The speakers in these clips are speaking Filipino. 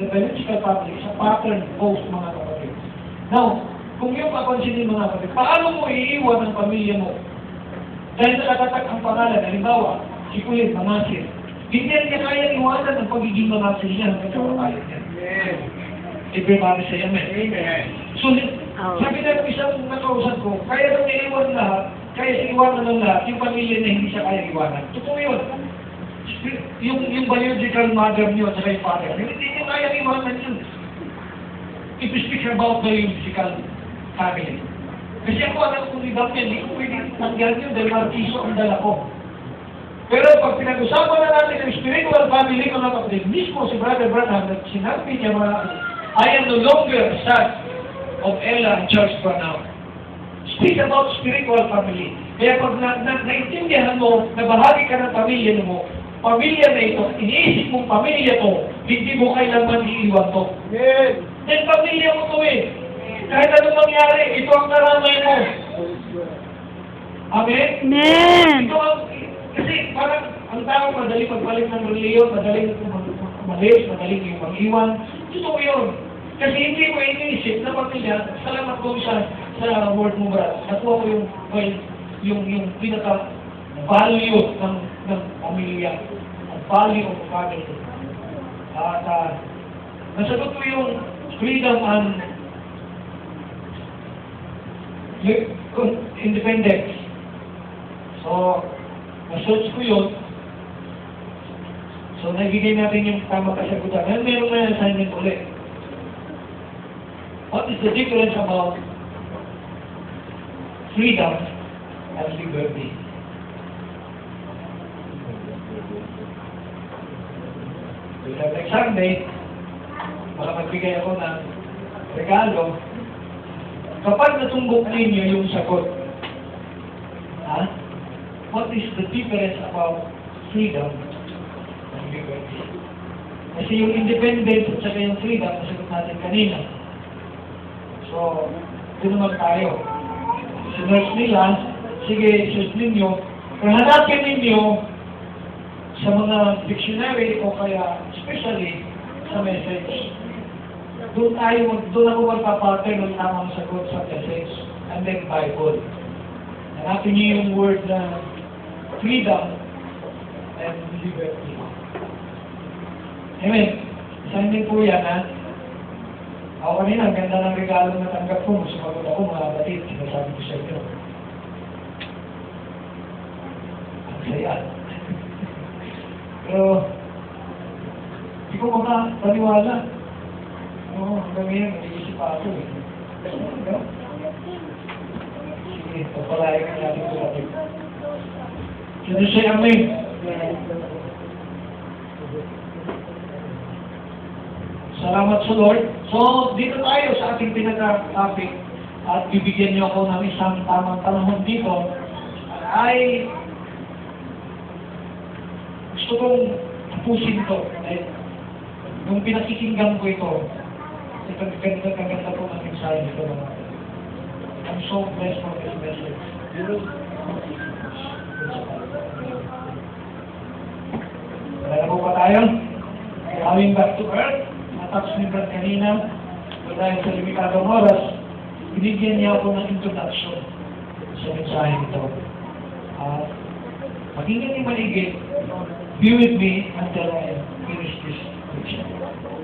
the biological family is a pattern post, mga kapatid. Now, kung yung papansinin mga kapatid, paano mo iiwan ang pamilya mo? Dahil nakatatak ang pangalan, halimbawa, si Kulit, Manasir. Hindi niya kaya iwanan ang pagiging Manasir niya hanggang sa kapatid niya. Everybody say amen. So, sabi na isang nakausap ko, kaya nang iiwan lahat, kaya sa iwanan ng lahat, yung pamilya na hindi siya kaya iwanan. Totoo yun. Yung biological mother niyo at saka yung father, hindi niyo kaya iwanan yun. If you speak about biological family. Kasi ako, anak ko ni Dapel, hindi ko pwede tanggal yun dahil markiso ang dala ko. Pero pag pinag-usapan na natin ang spiritual family, mga kapatid, mismo si Brother Branham, sinabi niya mga, I am no longer son of Ella and Charles Branham. Speak about spiritual family. Kaya pag naintindihan mo, na bahagi ka ng pamilya mo, pamilya na ito, iniisip mong pamilya to, hindi mo kailanman iiwan to. Yes. Then pamilya mo to eh. Kahit anong mangyari, ito ang karamay mo. Amen? Amen. Ito ang, kasi parang ang tao madali pagbalik ng reliyon, madaling umalis, madaling yung mag-iwan. Totoo yun. Kasi hindi mo iniisip na pamilya, salamat ko sa word mo ba, nakuha ko yung pinaka-value ng pamilya. Ang value of family. At nasagot ko yung freedom and independence. So, na-search ko yun. So, nabigay natin yung tamang kasagutan. Ngayon, meron na assignment ulit. What is the difference about freedom and liberty? So, next Sunday, baka magbigay ako ng regalo. Kapag natumbok ninyo yung sagot, what is the difference about freedom and liberty? Kasi yung independence at saka yung freedom, nasagot natin kanina. So, doon naman tayo. Sinerge nila, sige, search ninyo, hanapin ninyo sa mga dictionary o kaya especially sa message. Doon ako magpapatay ng tamang sagot sa message and then Bible. Hanapin niyo yung word na freedom and liberty. Amen. Assignment po yan, ha? Ako kanina, ang ganda ng regalo na tanggap ko. Sumagot ako, mga batid. Sinasabi ko sa inyo. Ang saya. Pero, hindi ko makapaniwala. Oo, hanggang ngayon, nag-iisip pa ako eh. No? Sige, papalayan ka natin ito natin. Sino siya amen? Salamat sa Lord. So, dito tayo sa ating pinaka-topic at bibigyan niyo ako ng isang tamang panahon dito ay gusto kong tapusin ito. Nung pinakikinggan ko ito, ganda po ng mensahe nito mga. I'm so blessed for this message. Wala po pa tayo? Coming back to earth. Matapos ni Brad kanina, dahil sa limitadong oras, binigyan niya ako ng introduction sa mensahe nito. Pakinggan niyo maligid, be with me until I finish this preaching.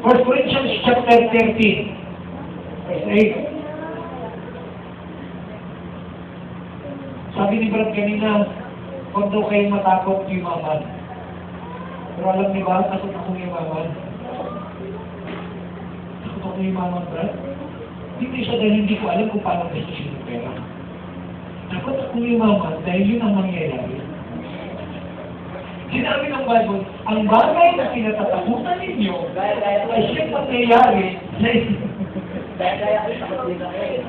1 Corinthians chapter 13, verse 8. Sabi ni Brad kanina, huwag daw kayong matakot yumaman. Pero alam niyo ba, takot akong yumaman? Takot akong yumaman, Brad? Hindi siya dahil hindi ko alam kung paano gusto yung pera. Takot akong yumaman dahil yun ang mangyayari. Sinabi ng Bible, ang bagay na kinatatakutan ninyo ay siyang mangyayari sa inyo.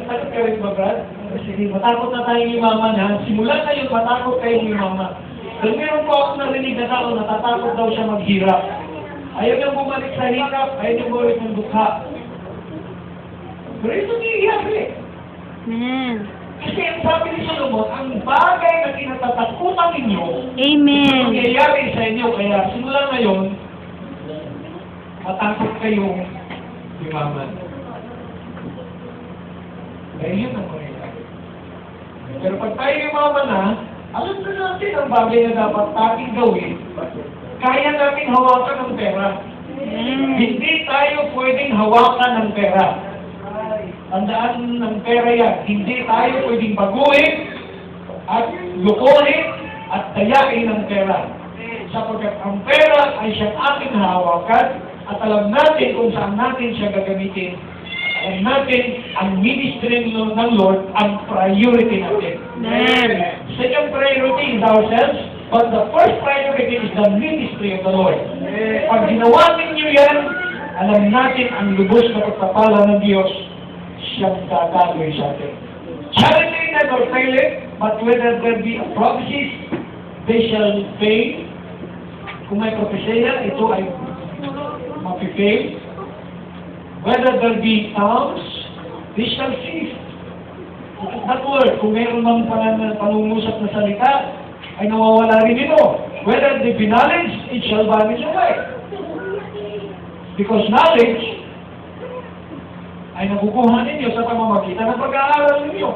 Takot ka rin ba, Brad? Sige, matakot na tayong yumaman, ha? Simula ngayon, matakot kayong yumaman. Dahil meron po ako narinig na tao, natatakot daw siya maghirap. Ayaw niyang bumalik sa hirap, ayaw niyang bumalik ng dukha. Pero ito nangyayari. Amen. Kasi ang sabi ni Solomon, ang bagay na kinatatakutan ninyo, Amen. nangyayari sa inyo. Kaya simula ngayon, matakot kayong yumaman. Dahil yun ang mangyayari. Pero pag tayo yumaman na, alam na natin ang bagay na dapat ating gawin. Kaya natin hawakan ng pera. Hindi tayo pwedeng hawakan ng pera. Tandaan ng pera yan. Hindi tayo pwedeng baguhin at lukuhin at dayain ng pera. Sapagkat ang pera ay siyang ating hawakan at alam natin kung saan natin siya gagamitin. Alam natin ang ministry ng Lord ang priority natin. Amen. Second priority is ourselves, but the first priority is the ministry of the Lord. Pag ginawa ninyo yan, alam natin ang lubos na pagpapala ng Diyos siyang gagawin sa atin. Charity never faileth, but whether there be a prophecies, they shall fail. Kung may propesya, ito ay mapifail. Whether there be tongues, they shall cease. That word, kung mayroon mang panungusap na salita, ay nawawala rin ito. Whether there be knowledge, it shall vanish away. Because knowledge ay nakukuha ninyo sa pamamagitan ng pag-aaral ninyo.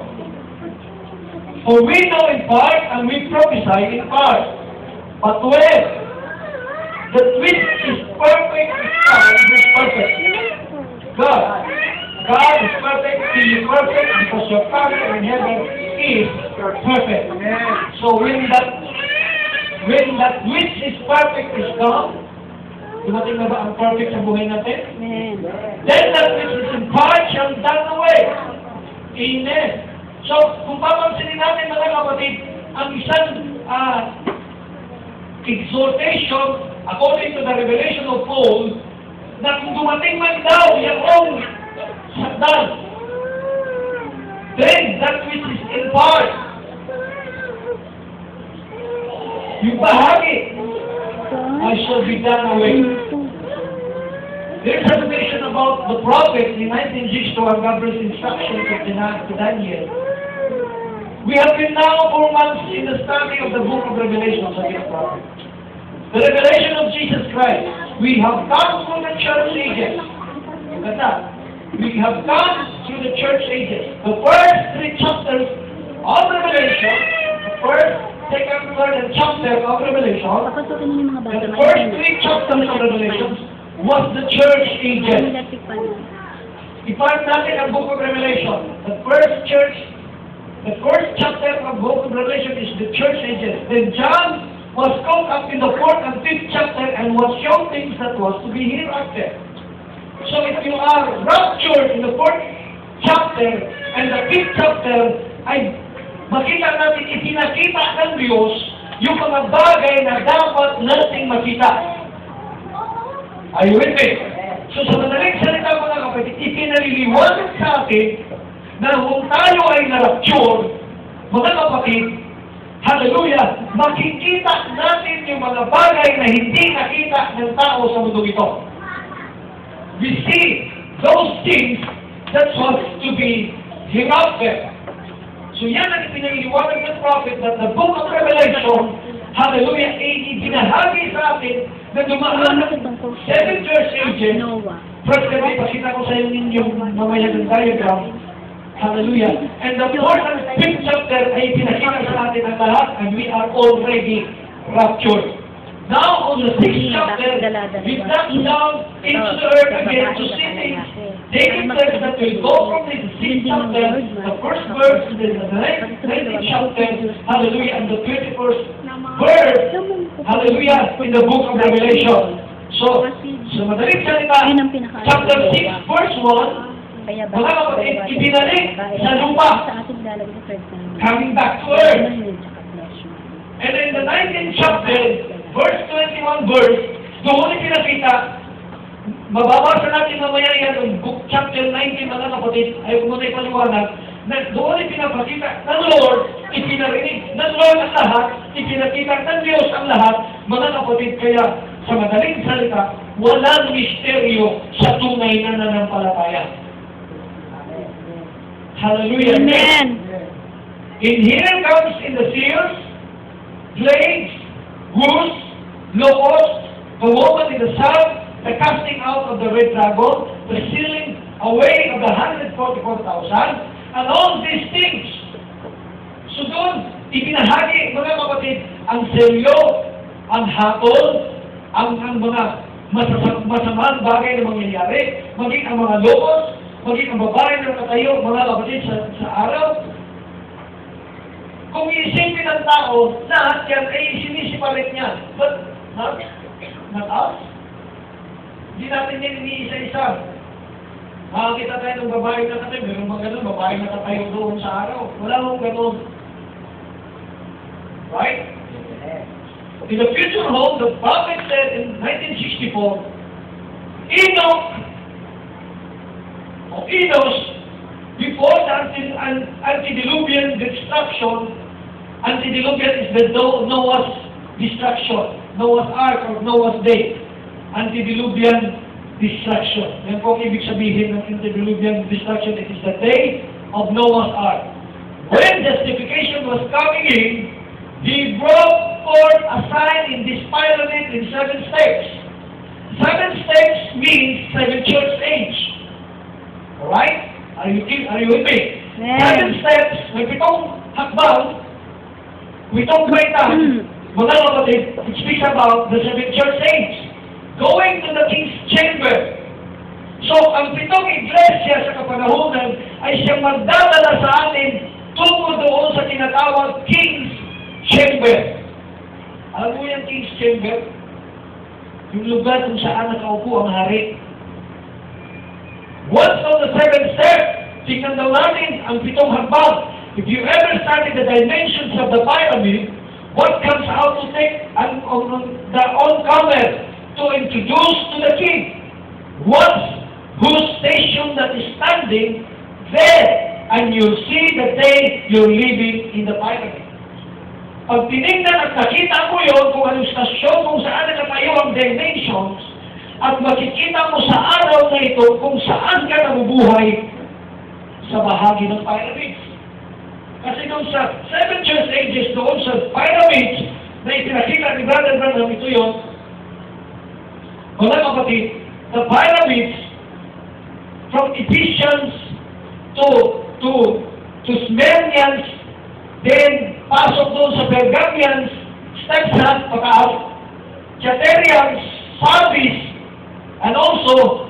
For we know in part and we prophesy in part. But when the which is perfect, God is perfect. God is perfect, He is perfect because your Father in heaven is perfect. So when that which is perfect is gone, dumating na ba ang perfect sa buhay natin? Amen. Then that which is in part shall done away. Amen. So, kung papansinin natin mga kapatid, ang isang exhortation according to the revelation of Paul, na kung dumating man daw yung sakdal, then that which is in part, yung bahagi, I shall be done away. There's a mention about the prophet in 1962 and Gabriel's instructions to Daniel. We have been now 4 months in the study of the book of Revelation of the prophet. The revelation of Jesus Christ. We have gone through the church ages. Look at that. We have gone through the church ages. The first 3 chapters of Revelation, the first, second, third, and chapter of Revelation, Papasukin niyo yung mga bata. the first 3 chapters of Revelation was the church ages. Ipart natin ang book of Revelation. The first chapter of book of Revelation is the church ages. Then John was caught up in the 4th and 5th chapter and was shown things that was to be hereafter. So if you are raptured in the 4th chapter and the 5th chapter, ay makita natin ipinakita ng Diyos yung mga bagay na dapat nating makita. Are you with me? So sa madaling salita mga kapatid, ipinaliliwanag sa atin na kung tayo ay na-rapture, mga kapatid, hallelujah, makikita natin yung mga bagay na hindi nakita ng tao sa mundo ito. We see those things that was to be hereafter. So yan ang ipinaliwanag ng prophet that the book of Revelation, hallelujah, ay ibinahagi sa atin na dumaan ng 7 church ages. First, pakita ko sa inyo mamaya ng diagram. Hallelujah. And the 4th and 5th chapter ay pinakita sa atin ang lahat and we are already raptured. Now, on the 6th chapter, we come down into the earth again to see things. David says that we go from the 6th chapter, the first verse, to the 19th chapter, hallelujah, and the 21st verse, hallelujah, in the book of Revelation. So, sa madaling salita, chapter 6, verse 1, mga kapatid, ibinalik sa lupa, coming back to earth. And in the 19th chapter, verse 21 verse, doon ipinakita, mababasa natin mamaya yan, yung book chapter 19 mga kapatid, ay muna ipaliwanag, na doon ipinapakita ng Lord, ipinarinig ng Lord ang lahat, ipinakita ng Diyos ang lahat, mga kapatid, kaya sa madaling salita, walang misteryo sa tunay na nanampalataya. Hallelujah. Amen. In here comes in the seals, plagues, wounds, locusts, the woman in the south, the casting out of the red dragon, the sealing away of the 144,000, and all these things. So doon, ibinahagi, mga kapatid, ang selyo, ang hatol, ang mga masamang bagay na mangyayari, maging ang mga lobos, maging ang babae na nakatayo, mga kapatid, sa araw. Kung iisipin ng tao, lahat yan ay sinisipalit niya. But not us. Hindi natin yan iniisa-isa. Makakita tayo ng babae na nakatayo, meron mga ganun, babae na nakatayo doon sa araw. Wala mong ganun. Right? In the future home, the prophet said in 1964, Enoch, or Enos, before the antediluvian destruction, antediluvian is the Noah's destruction, Noah's Ark or Noah's Day. Antediluvian destruction. Yan po ang ibig sabihin ng antediluvian destruction. It is the day of Noah's Ark. When justification was coming in, he brought forth a sign in this pyramid in 7 steps. 7 steps means 7 church age. Alright? Are you with me? Yeah. 7 steps, may 7 hakbang, 7 kwenta, mga kapatid, it speaks about the 7 church age. Going to the king's chamber. So, ang 7 iglesia sa kapanahunan ay siyang magdadala sa atin tungo doon sa tinatawag king's chamber. Alam mo yung king's chamber? Yung lugar kung saan nakaupo ang hari. Once on the 7th step, tingnan daw natin ang 7 hakbang. If you ever study the dimensions of the pyramid, what comes out to take the oncomer to introduce to the king? Whose station that is standing there, and you'll see the day you're living in the pyramid. Pag tinignan at nakita mo yun kung anong stasyon, kung saan nakatayo ang dimensions, at makikita mo sa araw na ito kung saan ka nabubuhay sa bahagi ng pyramids. Kasi doon sa 7 church ages, doon sa pyramids, na ipinakita ni Brother Branham, ito yun, mga kapatid, the pyramids, from Ephesians to Smyrnians, then pasok doon sa Pergamians, Stepsans, pataas, Chaterians, Sardis, and also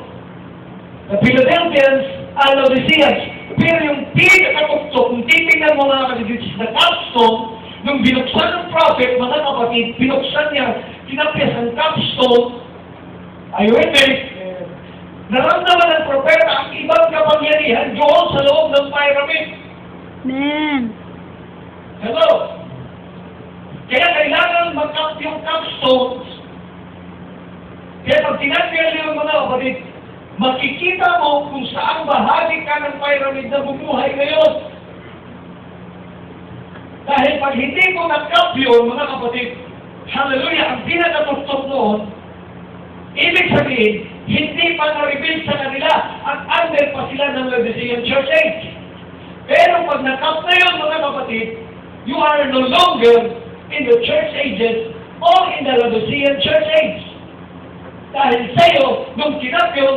the Philadelphians and Laodiceans. Pero yung pinakatuktok, kung titignan mo mga kapatid, which is the capstone, nung binuksan ng prophet, mga kapatid, binuksan niya, tinapyas ang capstone, ayun eh, naramdaman ng propeta ang ibang kapangyarihan doon sa loob ng pyramid. Amen. Hello? Kaya kailangan mag-up yung capstones. Kaya pag tinatiyal yung mga kapatid, makikita mo kung saan bahagi ka ng pyramid na bumuhay ngayon. Dahil pag hindi ko nag-up yun, mga kapatid, hallelujah, ang pinakatuktok noon, ibig sabihin, hindi pa na-reveal sa kanila at under pa sila ng Laodicean Church Age. Pero pag nag-up na yun, mga kapatid, you are no longer in the church ages or in the Laodicean Church Age. Dahil sa iyo, nung kinap yun,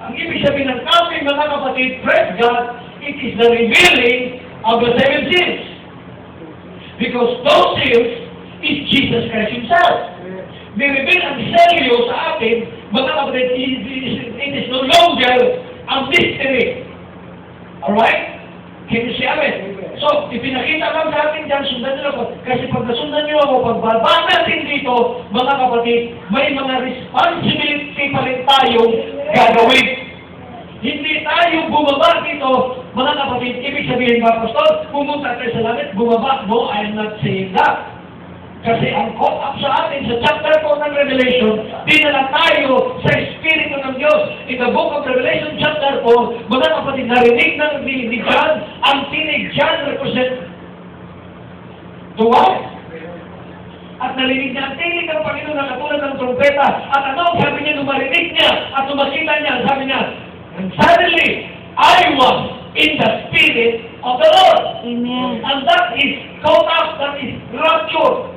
ang ibig sabihin ng kapit, mga kapatid, praise God, it is the revealing of the 7 seals. Because those seals is Jesus Christ Himself. Ni-reveal ang selyo sa atin, mga kapatid, it is no longer a mystery. Alright? Can you see amen? So, ipinakita lang sa atin dyan, sundan nyo ako. Kasi pag nasundan nyo ako, pagbaba natin dito, mga kapatid, may mga responsibility pa rin tayong gagawin. Hindi tayo bumaba dito, mga kapatid, ibig sabihin ba, Pastor, pumunta tayo sa langit, bumaba. No, I am not saying that. Kasi ang call up sa atin sa chapter 4 ng Revelation, dinala tayo sa Espiritu ng Diyos. In the book of Revelation chapter 4, mga kapatid, narinig ni John, ang tinig John represent the wife. At narinig niya ang tinig ng Panginoon na katulad ng trompeta. At ano, sabi niya, nung marinig niya at tumakita niya, sabi niya, and suddenly, I was in the Spirit of the Lord. Amen. And that is caught up, that is rapture.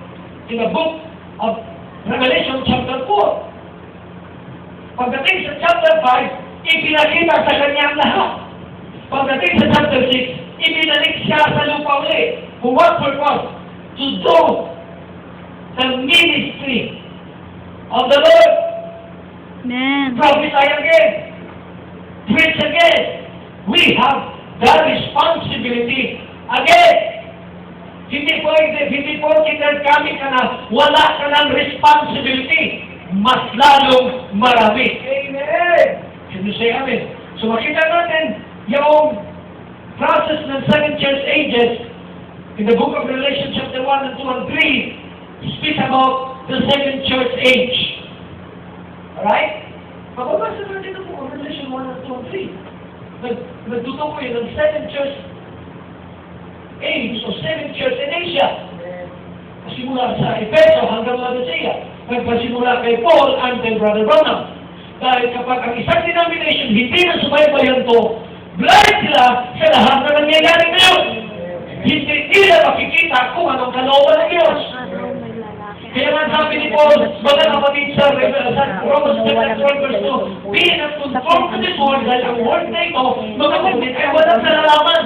In the book of Revelation chapter 4. Pagdating sa chapter 5, ipinakita sa kanya ang lahat. Pagdating sa chapter 6, ibinalik siya sa lupa ulit. For what purpose? To do the ministry of the Lord. Amen. Prophesy again. Preach again. We have that responsibility again. Hindi po kami ka na, wala ka ng responsibility. Mas lalong marami. Amen! Can you say amen? So makita natin yung process ng 7 church ages in the book of Revelation chapter 1 and 2 and 3 speak about the 7 church age. Alright? Pababasa natin ang book of Revelation 1 and 2 and 3. Nagtutukoy ng 7 church age o 7 church in Asia. Simula sa Efeso hanggang Laodicea. Nagpasimula kay Paul until Brother Branham. Dahil kapag ang isang denomination hindi na sumaybayan to, blind sila sa lahat na nangyayari ngayon. Hindi nila makikita kung anong kalooban ng Diyos. Kaya nga sabi ni Paul, mga kapatid sa Romans 10 verse 2, be not conformed to this world, dahil ang world na ito, mga kapatid, ay walang nalalaman.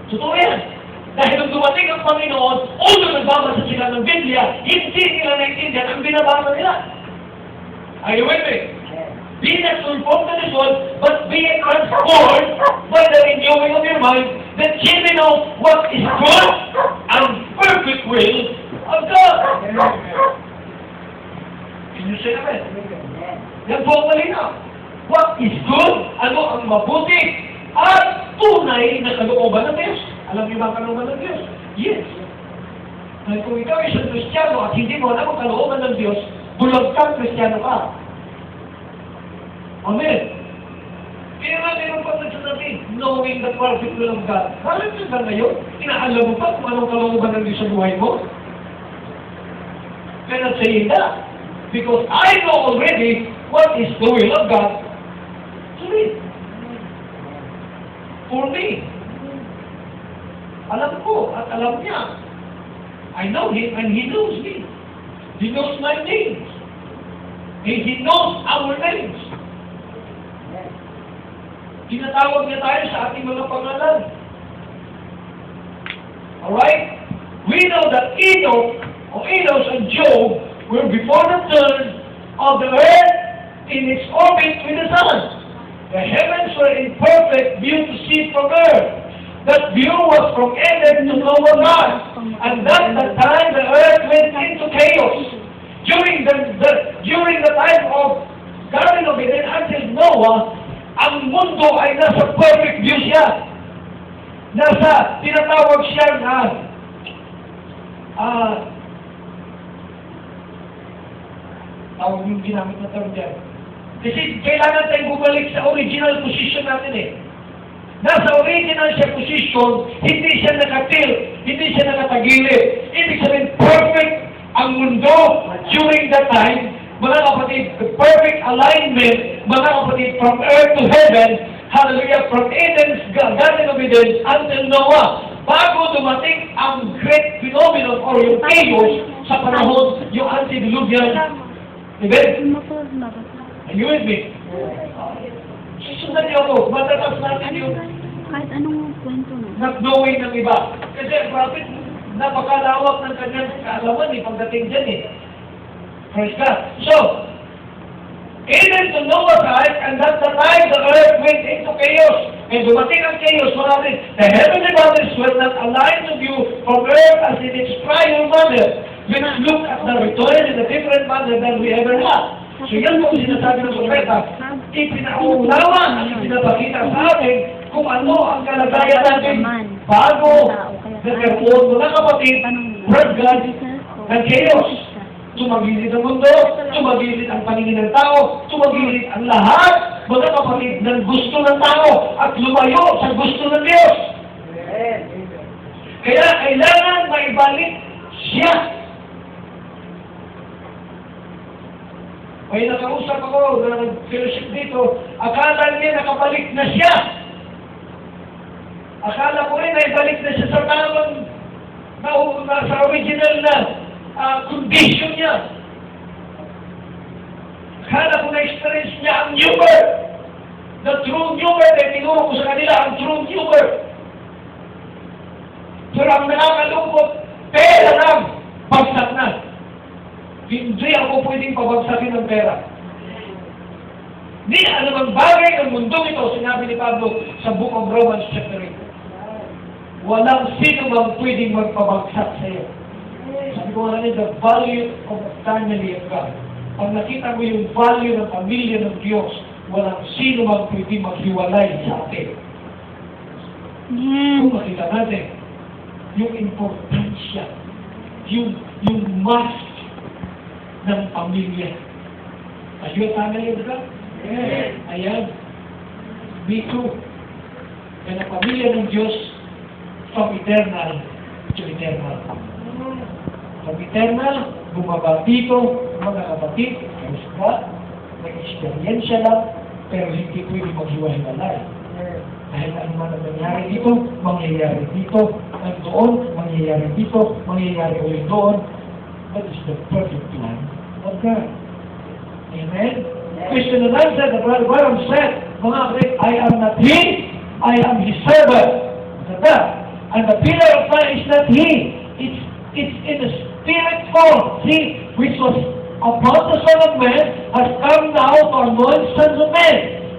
Totoo yan. Dahil nung dumating ang Panginoon, although nagbabasa sila ng Biblia, hindi nila naintindihan ang binabasa nila. Are you with me? Be not conformed to this world, but be transformed by the renewing of your mind, that you may know what is good and perfect will of God. Can you say amen? Yan po ang malinaw. What is good, ano ang mabuti, at tunay na kalooban ng Diyos. Alam niyo ba ang kalooban ng Diyos? Yes. Dahil kung ikaw ay isang Kristiyano at hindi mo alam ang kalooban ng Diyos, bulag kang Kristiyano ka. Amen. Kaya nga meron pa nagsasabi, knowing the perfect will of God. Bakit ka ba ngayon? Inaalam mo pa kung anong kalooban ng Diyos sa buhay mo? Kaya saying that, because I know already what is the will of God to me. For me. Alam ko at alam niya. I know Him and He knows me. He knows my names. And He knows our names. Tinatawag niya tayo sa ating mga pangalan. Alright? We know that Enos and Job were before the turn of the earth in its orbit with the sun. The heavens were in perfect view to see from earth. That view was from Eden to Noah's ark, and that the time the earth went into chaos. During the time of Garden of Eden until Noah, ang mundo ay nasa perfect view siya. Tinatawag siya na tawag yung ginamit na term dyan. Kasi kailangan tayong bumalik sa original position natin eh. Nasa original siya position, hindi siya nakatil, hindi siya nakatagilid. Ibig sabihin, perfect ang mundo during that time. Mga kapatid, the perfect alignment, mga kapatid, from earth to heaven, hallelujah, from Eden's Garden of Eden until Noah. Bago dumating ang great phenomenon or yung chaos sa panahon, yung antediluvian event. Are you with me? Susundan niyo ako, matatas natin yung kahit anong kwento na. not knowing ng iba. Kasi ang prophet, napakalawak ng kanyang kaalaman pagdating dyan eh. Praise God. So, Eden to Noah's ark, and that's the time the earth went into chaos. And dumating ang chaos, marami. The heavenly bodies were not aligned to you from earth as in its prior manner. Let's look at the return in a different manner than we ever had. So yan po sinasabi ng propeta, ipinaunawan at ipinapakita sa atin kung ano ang kalagayan natin bago nagkaroon mo na kapatid, word God, ng chaos. Tumagilid ang mundo, tumagilid ang paningin ng tao, tumagilid ang lahat, mga kapatid, ng gusto ng tao at lumayo sa gusto ng Diyos. Kaya kailangan maibalik siya. May nakausap ako na nag-fellowship dito, akala niya nakabalik na siya. Akala ko rin naibalik na siya sa tamang sa original na condition niya. Kala ko na-experience niya ang new birth. The true new birth, eh, tinuro ko sa kanila ang true new birth. Pero ang nakakalungkot, pera lang, bagsak na. Hindi ako pwedeng pabagsakin ng pera. Di anumang bagay ng mundong ito, sinabi ni Pablo sa Book of Romans chapter 8. Walang sino mang pwedeng magpabagsak sa iyo. Sabi ko nga rin, the value of the family of God. Pag nakita mo yung value ng pamilya ng Diyos, walang sino mang pwedeng maghiwalay sa atin. Kung makita natin, yung importansya, yung must ng pamilya. Are you a family of God? Yes. Ayan. Me too. Yan ang pamilya ng Diyos from eternal to eternal. From eternal, bumaba dito, mga kapatid, Diyos ba? Nag-experience lang, pero hindi pwede maghiwa-hiwalay. Dahil ano man ang nangyari dito, mangyayari dito, doon, mangyayari dito, mangyayari ulit doon. That is the perfect plan of God. Amen? Question and answer, the brother Branham said, mga kapatid, I am not He, I am His servant. And the pillar of fire is not He. It's in the spirit form, see, which was upon the Son of Man, has come now to anoint sons of men,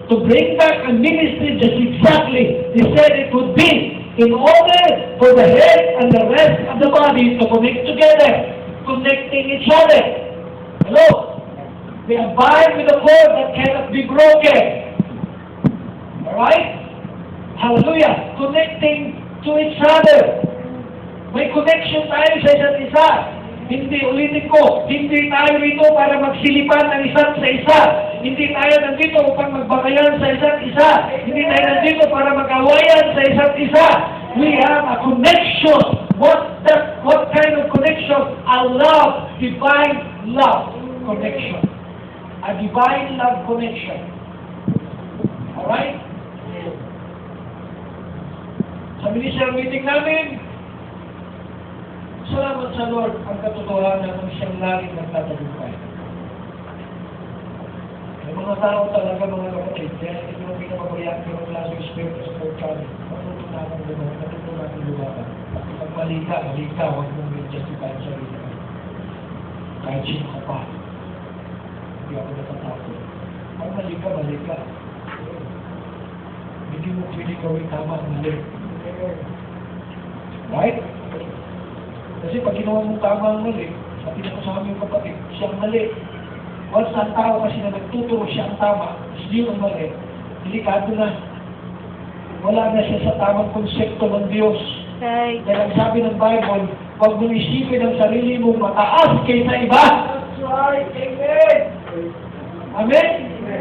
to bring back a ministry just exactly He said it would be, in order for the head and the rest of the body to connect together, connecting each other. Hello? They abide with the cord that cannot be broken. Alright? Hallelujah! Connecting to each other. May connection tayo sa isa't isa. Hindi, ulitin ko, hindi tayo rito para magsilipan ng isa't sa isa. Hindi tayo nandito upang magbakayan sa isa't isa. Hindi tayo nandito para mag-awayan sa isa't isa. We have a connection. What kind of connection? A love, divine love connection. A divine love connection. Alright? Sa ministerial meeting namin, salamat sa Lord ang katotohanan ng siyang laging nagtatagumpay. May mga tao talaga, mga kapatid, kaya ito ang pinapabariyan ko ng klaseng espiritu sa pagkain. Matutunan ng lumaban. Pag mali ka, huwag mong justify ang sarili ka. Kahit sino ka pa. Hindi ako natatakot. Pag mali ka. Hindi mo pwede gawin tama ang mali. Right? Kasi pag ginawa mong tama ang mali, sabi na ko sa aming kapatid, siya ang mali. Once ang tao kasi na nagtuturo siya ang tama, siya ang mali, delikado na. Wala na siya sa tamang konsepto ng Diyos. Okay. Dahil ang sabi ng Bible, pag munisipin ang sarili mo mataas kaysa iba. That's right. Amen. Amen?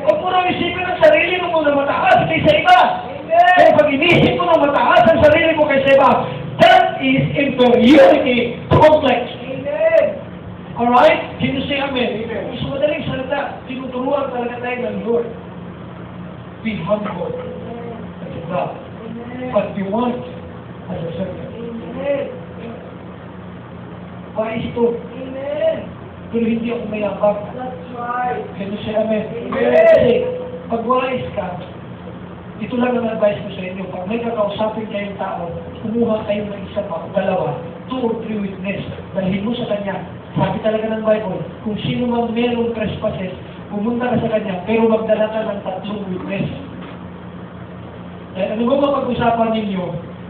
Huwag mo na isipin ang sarili mo na mataas kaysa iba. Amen. Kaya pag inisip mo na mataas ang sarili mo kaysa iba, that is inferiority complex. Amen. Alright? Sino siya amen? Amen. Sa madaling salita, tinuturuan talaga tayo ng Lord. Be humble. That's God. But be one as a servant. Amen. Wais ito. Amen. Pero hindi ako mayabang. That's right. Sino siya amen? Amen. Kasi, pag wais ka, ito lang ang advice ko sa inyo. Pag may kakausapin kayong tao, kumuha kayo ng isa pa, dalawa, 2 or 3 witness. Dalhin mo sa kanya. Sabi talaga ng Bible, kung sino man merong trespasses, pumunta ka sa kanya, pero magdala ka ng 3 witness. Dahil ano ba mapag-usapan ninyo?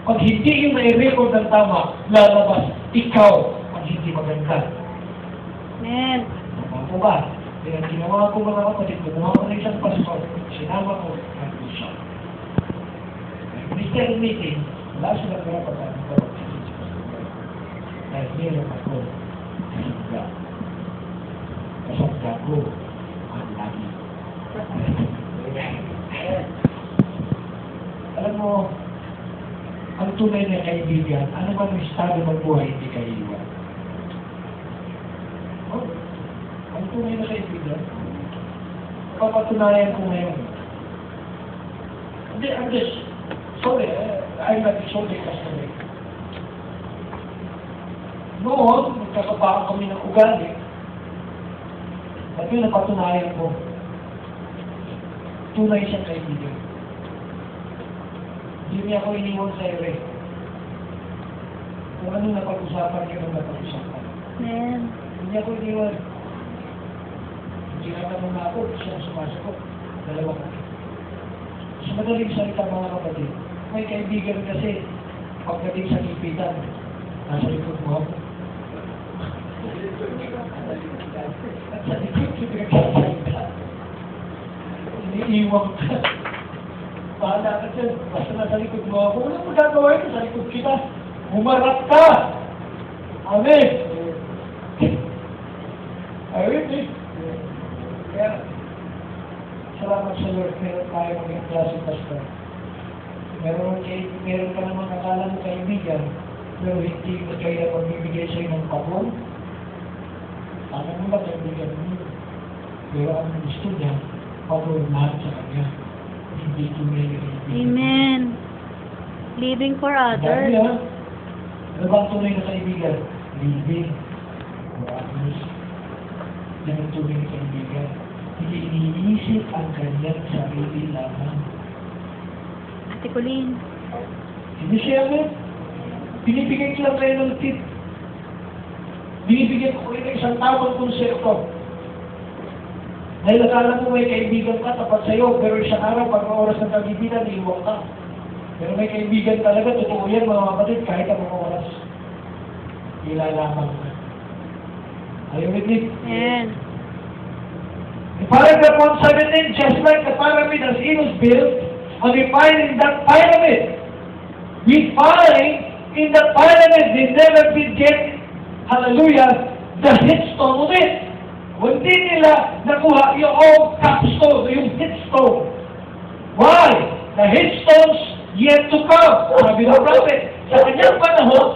Pag hindi yung nai-record ng tama, lalabas, ikaw ang hindi maganda. Amen. Ako ba? Kaya ginawa ko mga kapatid, kumuha ko ng isang pastor, sinama ko ang bishop. Ministerial meeting, wala silang karapatan ng bawat dahil meron ako kasangga. Kasangga ko ang lagi. Alam mo, ang tunay na kaibigan, ano ba ang estado ng buhay hindi kaibigan? Oh, ang tunay na kaibigan, papatunayan ko ngayon. Hindi, I'm just, sorry, I'm not sorry customer. Noon, magkakabaka kami ng ugali. At yun, napatunayan ko. tunay siyang kaibigan. Hindi niya ako iniwan sa ere. Kung ano napag-usapan niyo, ano napag-usapan. Amen. Hindi ako iniwan. Tinatanong na ako, siya ang sumasagot. Dalawa kami. Sa madaling salita mga kapatid, may kaibigan kasi pagdating sa kipitan, nasa likod mo ako. At sa likod ko pinagsasalita. Iniiwang ka. Bahala ka dyan. Basta nasa likod mo ako. Walang magagawa ito sa likod kita. Humarap ka! Amen! Ayun eh. Kaya, salamat sa Lord, meron tayo maging klase pastor. Meron ka naman akala mo kaibigan, pero hindi mo kaya magbibigay sa'yo ng pabon. Ano mo ba kaibigan mo? Pero ang gusto niya, pabon lahat sa kanya. Hindi tunay na kaibigan. Amen. Living for Dahil others. ha, ano ba ang tunay na kaibigan? Living for others. Yan ang tunay na kaibigan. Hindi iniisip ang kanyang sarili lamang. Ate Colleen. Hindi siya mo. Binibigay ko lang kayo ng tip. Binibigyan ko kayo ng isang tawang konsepto. Dahil akala mo may kaibigan ka tapat sa'yo, pero isang araw, pag oras ng kagibigan, iiwag ka. Pero may kaibigan talaga, totoo yan mga kapatid, kahit ang mga oras. Ilalaman ka. Are you with me? Amen. In paragraph 117, just like the pyramid as it was built, and we find in that pyramid, they never did get, hallelujah, the headstone of it. Hindi nila nakuha yung capstone, yung headstone. Why? The headstones yet to come. Sabi ng prophet, sa kanyang panahon,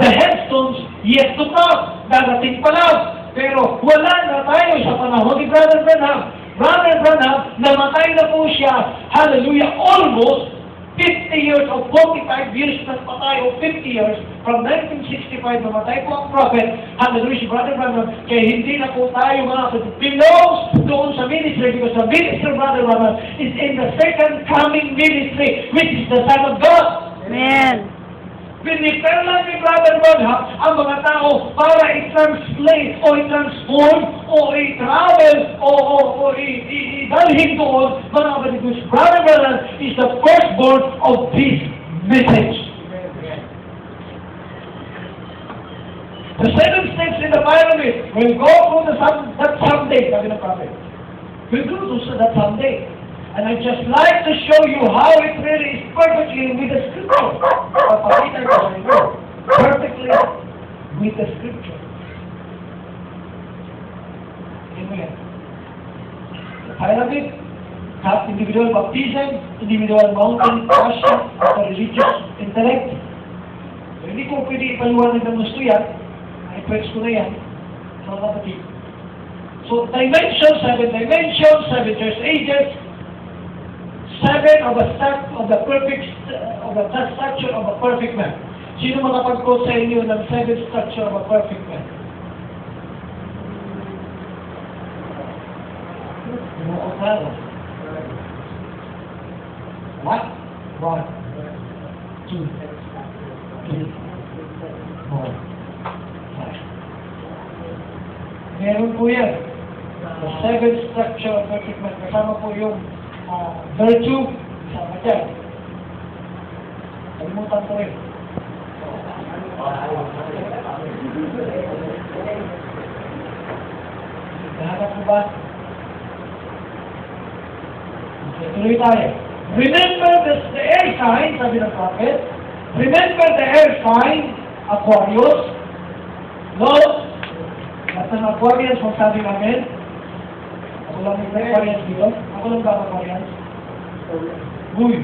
the headstones yet to come. Darating pa lang. Pero wala na tayo sa panahon ni Brother Branham. Brother Branham, namatay na po siya, hallelujah, almost 50 years o 45 years na patay o 50 years from 1965 namatay po ang prophet, hallelujah, si Brother Branham, kaya hindi na po tayo mga belongs doon sa ministry because the ministry of Brother Branham is in the second coming ministry which is the Son of God. Amen. Pinipel lang ni Brother Branham ang mga tao para i-translate o i-transform o i-travel o i-dalhin doon. Mga kapatid, because Brother Branham is the firstborn of this message. The seven steps in the pyramid will go through that someday, sabi ng prophet. We'll go through that someday. And I just like to show you how it really is perfectly with the scripture. Papakita ko sa inyo. Perfectly with the scripture. Amen. Pyramid, have individual baptism, individual mountain passion, at religious intellect. So, hindi ko pwede ipaliwanag ng gusto yan. I-press ko na yan. Mga kapatid. So, dimensions, seven years ages, seven of the structure of a perfect man. Sino makapag-quote sa inyo ng seven structure of a perfect man? What? 1, 2, 3, 4, 5. Meron po yan. The seven structure of a perfect man. Kasama po yung virtue, sama dyan. Kalimutan ko rin. Nahanap ko ba? Tuloy tayo. Remember the air sign, sabi ng prophet. Remember the air sign, Aquarius. Lord, lahat ng Aquarius, magsabi namin. Ako lang yung Aquarius dito. Ako lang ba ang Aquarius? Uy!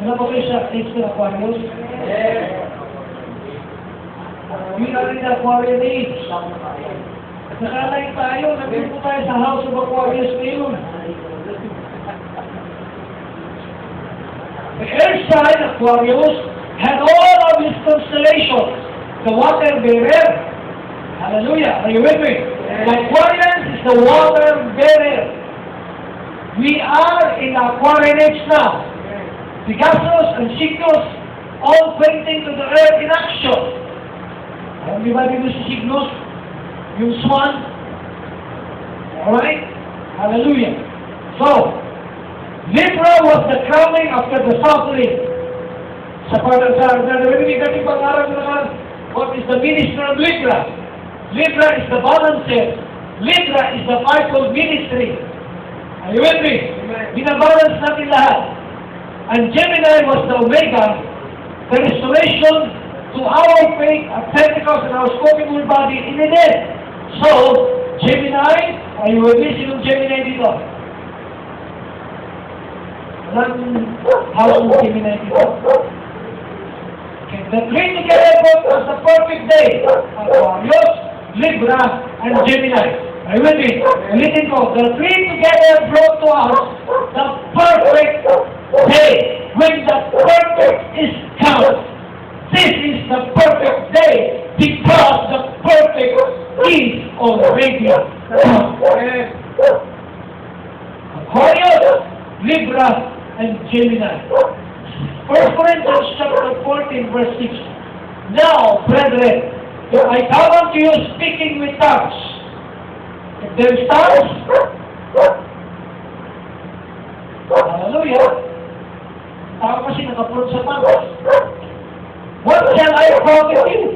Wala ba kayo sa age ng Aquarius? We are in the Aquarian age. Nakalay tayo, nandito tayo sa House of Aquarius ngayon. The air sign Aquarius had all of his constellations. The water bearer. Hallelujah. Are you with me? The Aquarius is the water bearer. We are in a quarry age now. Pegasus and Cygnus all pointing to the earth in action. Alam niyo ba dito si Cygnus? Yung swan? Alright? Hallelujah. So, Libra was the crowning after the suffering. Sa narinig natin pag-aral naman, what is the ministry of Libra? Libra is the balancer. Libra is the fivefold ministry. Are you with me? Binabalance natin lahat. And Gemini was the Omega, the restoration to our faith at Pentecost and our spoken word body in the dead. So, Gemini, are you with me? Sinong Gemini dito? Walang hawak ng Gemini dito. Okay, the three together was the perfect day. Aquarius, Libra, and Gemini. Are you with me? Listen ko, the three together brought to us the perfect day. When the perfect is come, this is the perfect day because the perfect is already come. Aquarius, Libra, and Gemini. 1 Corinthians chapter 14, verse 6. Now, brethren, if I come unto you speaking with tongues, if there is tongues, hallelujah, tao kasi nakapulot sa tongues. What shall I profit you?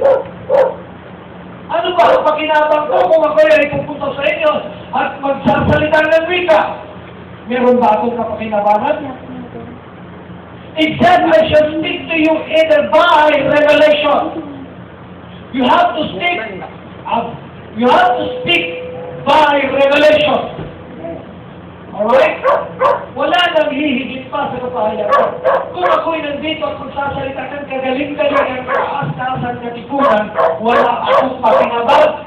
Ano ba ang pakinabang ko kung ako ay pupunta sa inyo at magsasalita ng wika? Meron ba akong kapakinabangan? Except I shall speak to you either by revelation. You have to speak. You have to speak by revelation. Alright? Wala nang hihigit pa sa kapahayagan. Kung ako'y nandito at magsasalita ng kagaling-galing ang kaas-taasan katikunan, wala akong pakinabang.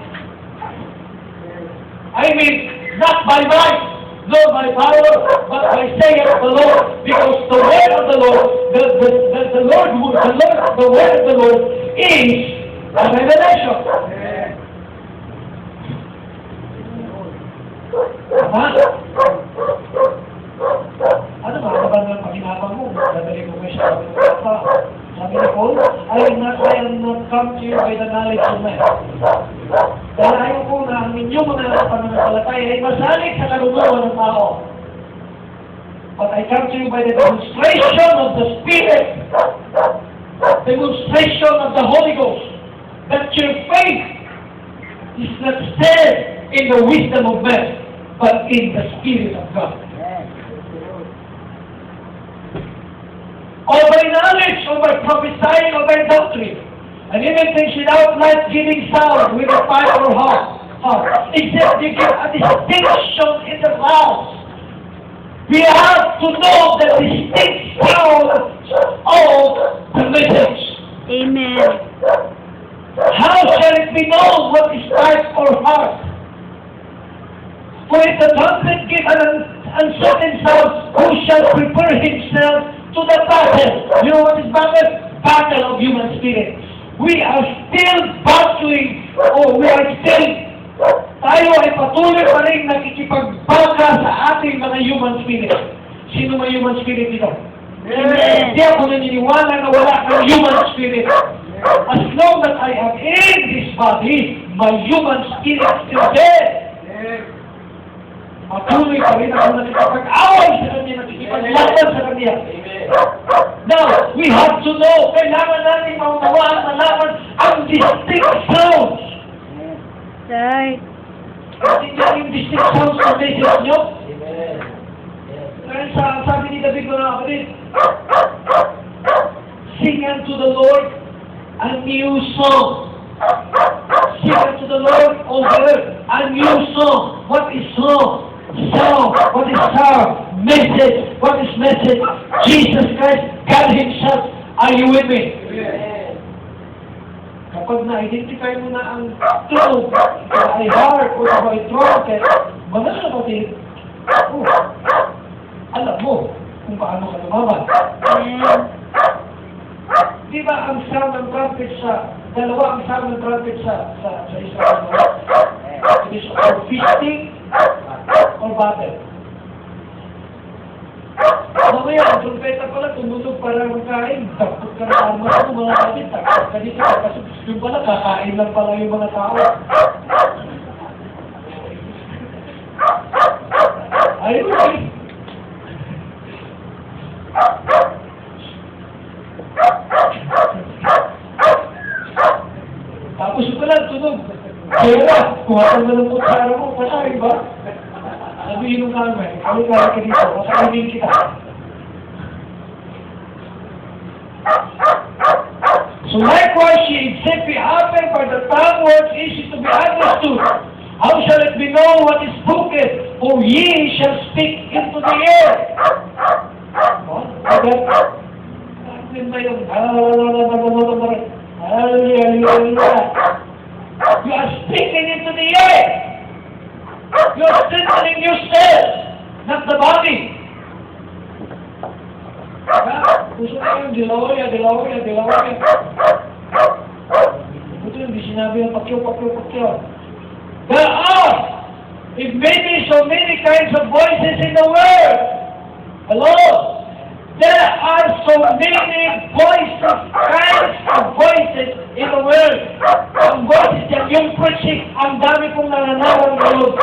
I mean, not by might, nor by power, but by saying of the Lord, because the word of the Lord, the word of the Lord is a revelation. Ano ba? Ano ba ng pakinabang mo? Dadali ko kayo sa sabi ni Paul, I am not come to you by the knowledge of man. Dahil ayaw ko na ang inyong mga pananampalataya ay masalig sa kaluluwa ng tao. But I come to you by the demonstration of the Spirit, demonstration of the Holy Ghost, that your faith is not set in the wisdom of man, but in the Spirit of God. Or by knowledge, or by prophesying, or by doctrine, and even things without life-giving sound with a pipe or harp, except you give a distinction in the vows. We have to know the distinct sound of the message. Amen. How shall it be known what is pipe or harp? For if the trumpet give an uncertain sound, who shall prepare himself to the battle? You know what is battle? Battle of human spirit. We are still battling, tayo ay patuloy pa rin nakikipagbaga sa ating mga human spirit. Sino may human spirit dito? Amen. Hindi ako naniniwala na wala kang human spirit. As long as I am in this body, my human spirit is still there. Patuloy pa rin ako nakikipag-away sa kanya, nakikipaglaban sa kanya. Now, we have to know, kailangan natin maunawaan, malaman ang distinct sounds. Right. Hindi niya yung distinct sounds ng message nyo? Kaya sabi ni David mga kapatid, sing unto the Lord a new song. Sing unto the Lord, O earth, a new song. What is song? Song. What is sound? Message. What is message? Jesus Christ, God Himself. Are you with me? Kapag na-identify mo na ang tunog, ay harp o ay trumpet, mga kapatid, alam mo kung paano ka lumaban. Amen. Di ba ang sound ng trumpet dalawa ang sound ng trumpet sa Israel? It is for feasting or battle. mamaya, ang trumpeta pala, tumunog para magkain. Takot ka na armas mo, mga kapatid. Takot ka dito. Kasi yung pala, kakain lang pala yung mga tao. Ayun. Tapos yung pala, tunog. Kaya, kuha ka na ng kutsara mo, panarin ba? Sabihin nung namin, kami kaya ka dito, makainin kita. So likewise, ye exactly happen, for the tongue words easy to be understood. How shall it be known what is spoken? For ye shall speak into the air. Okay? Ano ba yung you are speaking into the air. You are strengthening yourself, not the body. Gusto na yung dilawaya. Ito yung di sinabi yung pakyaw. There are, it may be so many kinds of voices in the world. Hello? There are so many voices, kinds of voices in the world. Ang voices yan, yung preaching, ang dami kong nananawan ngayon.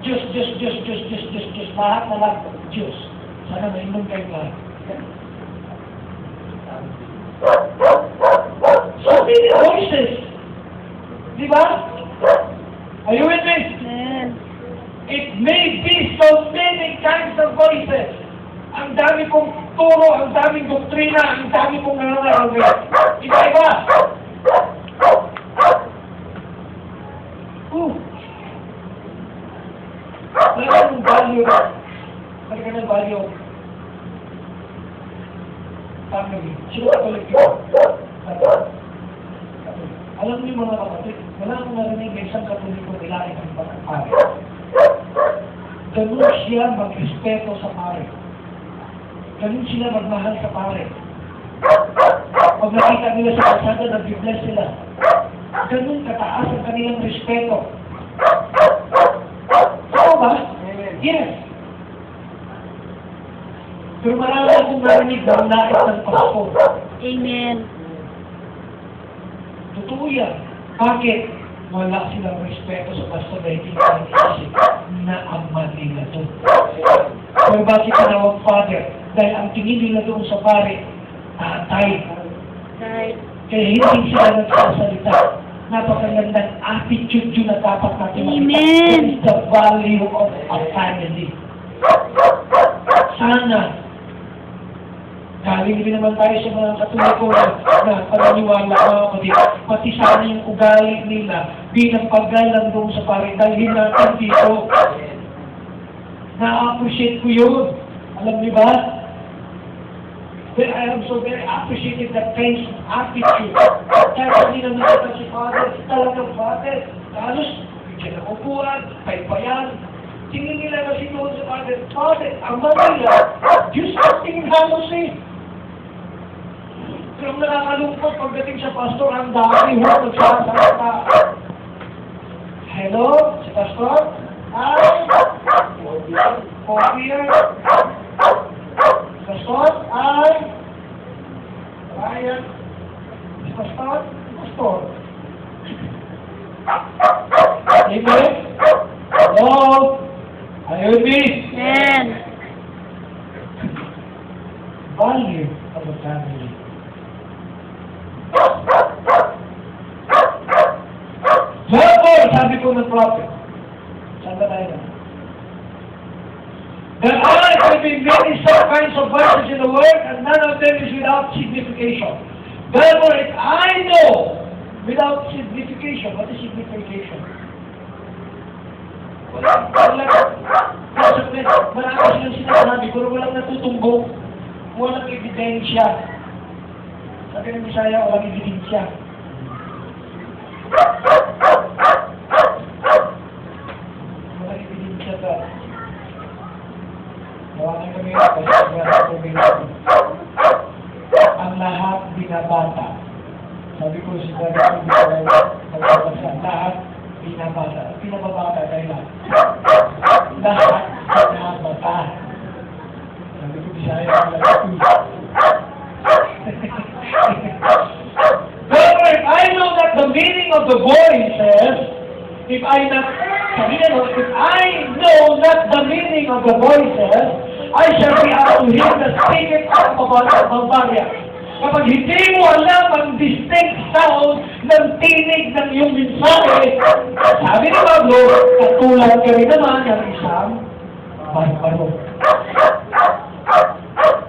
Diyos. Lahat na lang, Diyos. Sana mainom kayo lahat. So many voices. Di ba? Are you with me? Amen. It may be so many kinds of voices. Ang dami kong turo, ang daming doktrina, ang dami kong nananarawin. Iba-iba. Talaga ng value. Talaga ng value. Family. Sino ka kolektibo? Alam niyo mga kapatid, wala akong narinig na isang katoliko nila ang pagkakari. Ganun siya magrespeto sa pare. Ganun sila magmahal sa pare. Pag nakita nila sa kalsada, nag-bless sila. Ganun kataas ang kanilang respeto. Oo ba? Yes. Pero marami akong narinig na nais ng Pasko. Amen. Totoo yan. Bakit? Wala silang respeto sa Pasko na hindi isip na ama nila doon. Pero bakit tinawag Father? Dahil ang tingin nila doon sa pare, tatay. Right. Kaya hindi sila nagsasalita. Napakagandang attitude yun na dapat natin makita. Amen. That is the value of a family. Sana, galing rin naman tayo sa mga katoliko na pananiwala mga kapatid, pati sana yung ugali nila bilang paggalang doon sa pare. Dalhin natin dito. Na-appreciate ko yun. Alam niyo ba? But I am so very appreciative that kind of attitude. Kaya hindi na nakita si Father, talagang Father. Halos, bigyan ng upuan, paypayan. Tingin nila na si doon sa Father. Father, ang nila, Diyos ang tingin halos eh. Pero nakakalungkot pagdating sa pastor, ang dami ho, nagsasalita. Hello, si Pastor? Hi. Coffee here. Pastor? Hi. Ryan. Pastor? Pastor. Amen? Hello? Are you with me? Amen. Value of a family. Therefore, sabi ko ng prophet, saan ba tayo na? There are going to be many such kinds of voices in the world, and none of them is without signification. Therefore, if I know without signification, what is signification? Marami silang sinasabi, pero walang natutumbok, walang ebidensya. Sabi ng Bisaya, walang ebidensya. Walang ebidensya ka. Nawanan kami ang lahat binabata. Sabi ko si Brother ang lahat binabata. Pinababata dahil lahat binabata. Sabi ko Bisaya, of the voices, if I know not the meaning of the voices, I shall be out to him the speaketh of Bavaria. Kapag hindi mo alam ang distinct sound ng tinig ng iyong mensahe, sabi ni Pablo, katulad ka rin naman ng isang barbaro.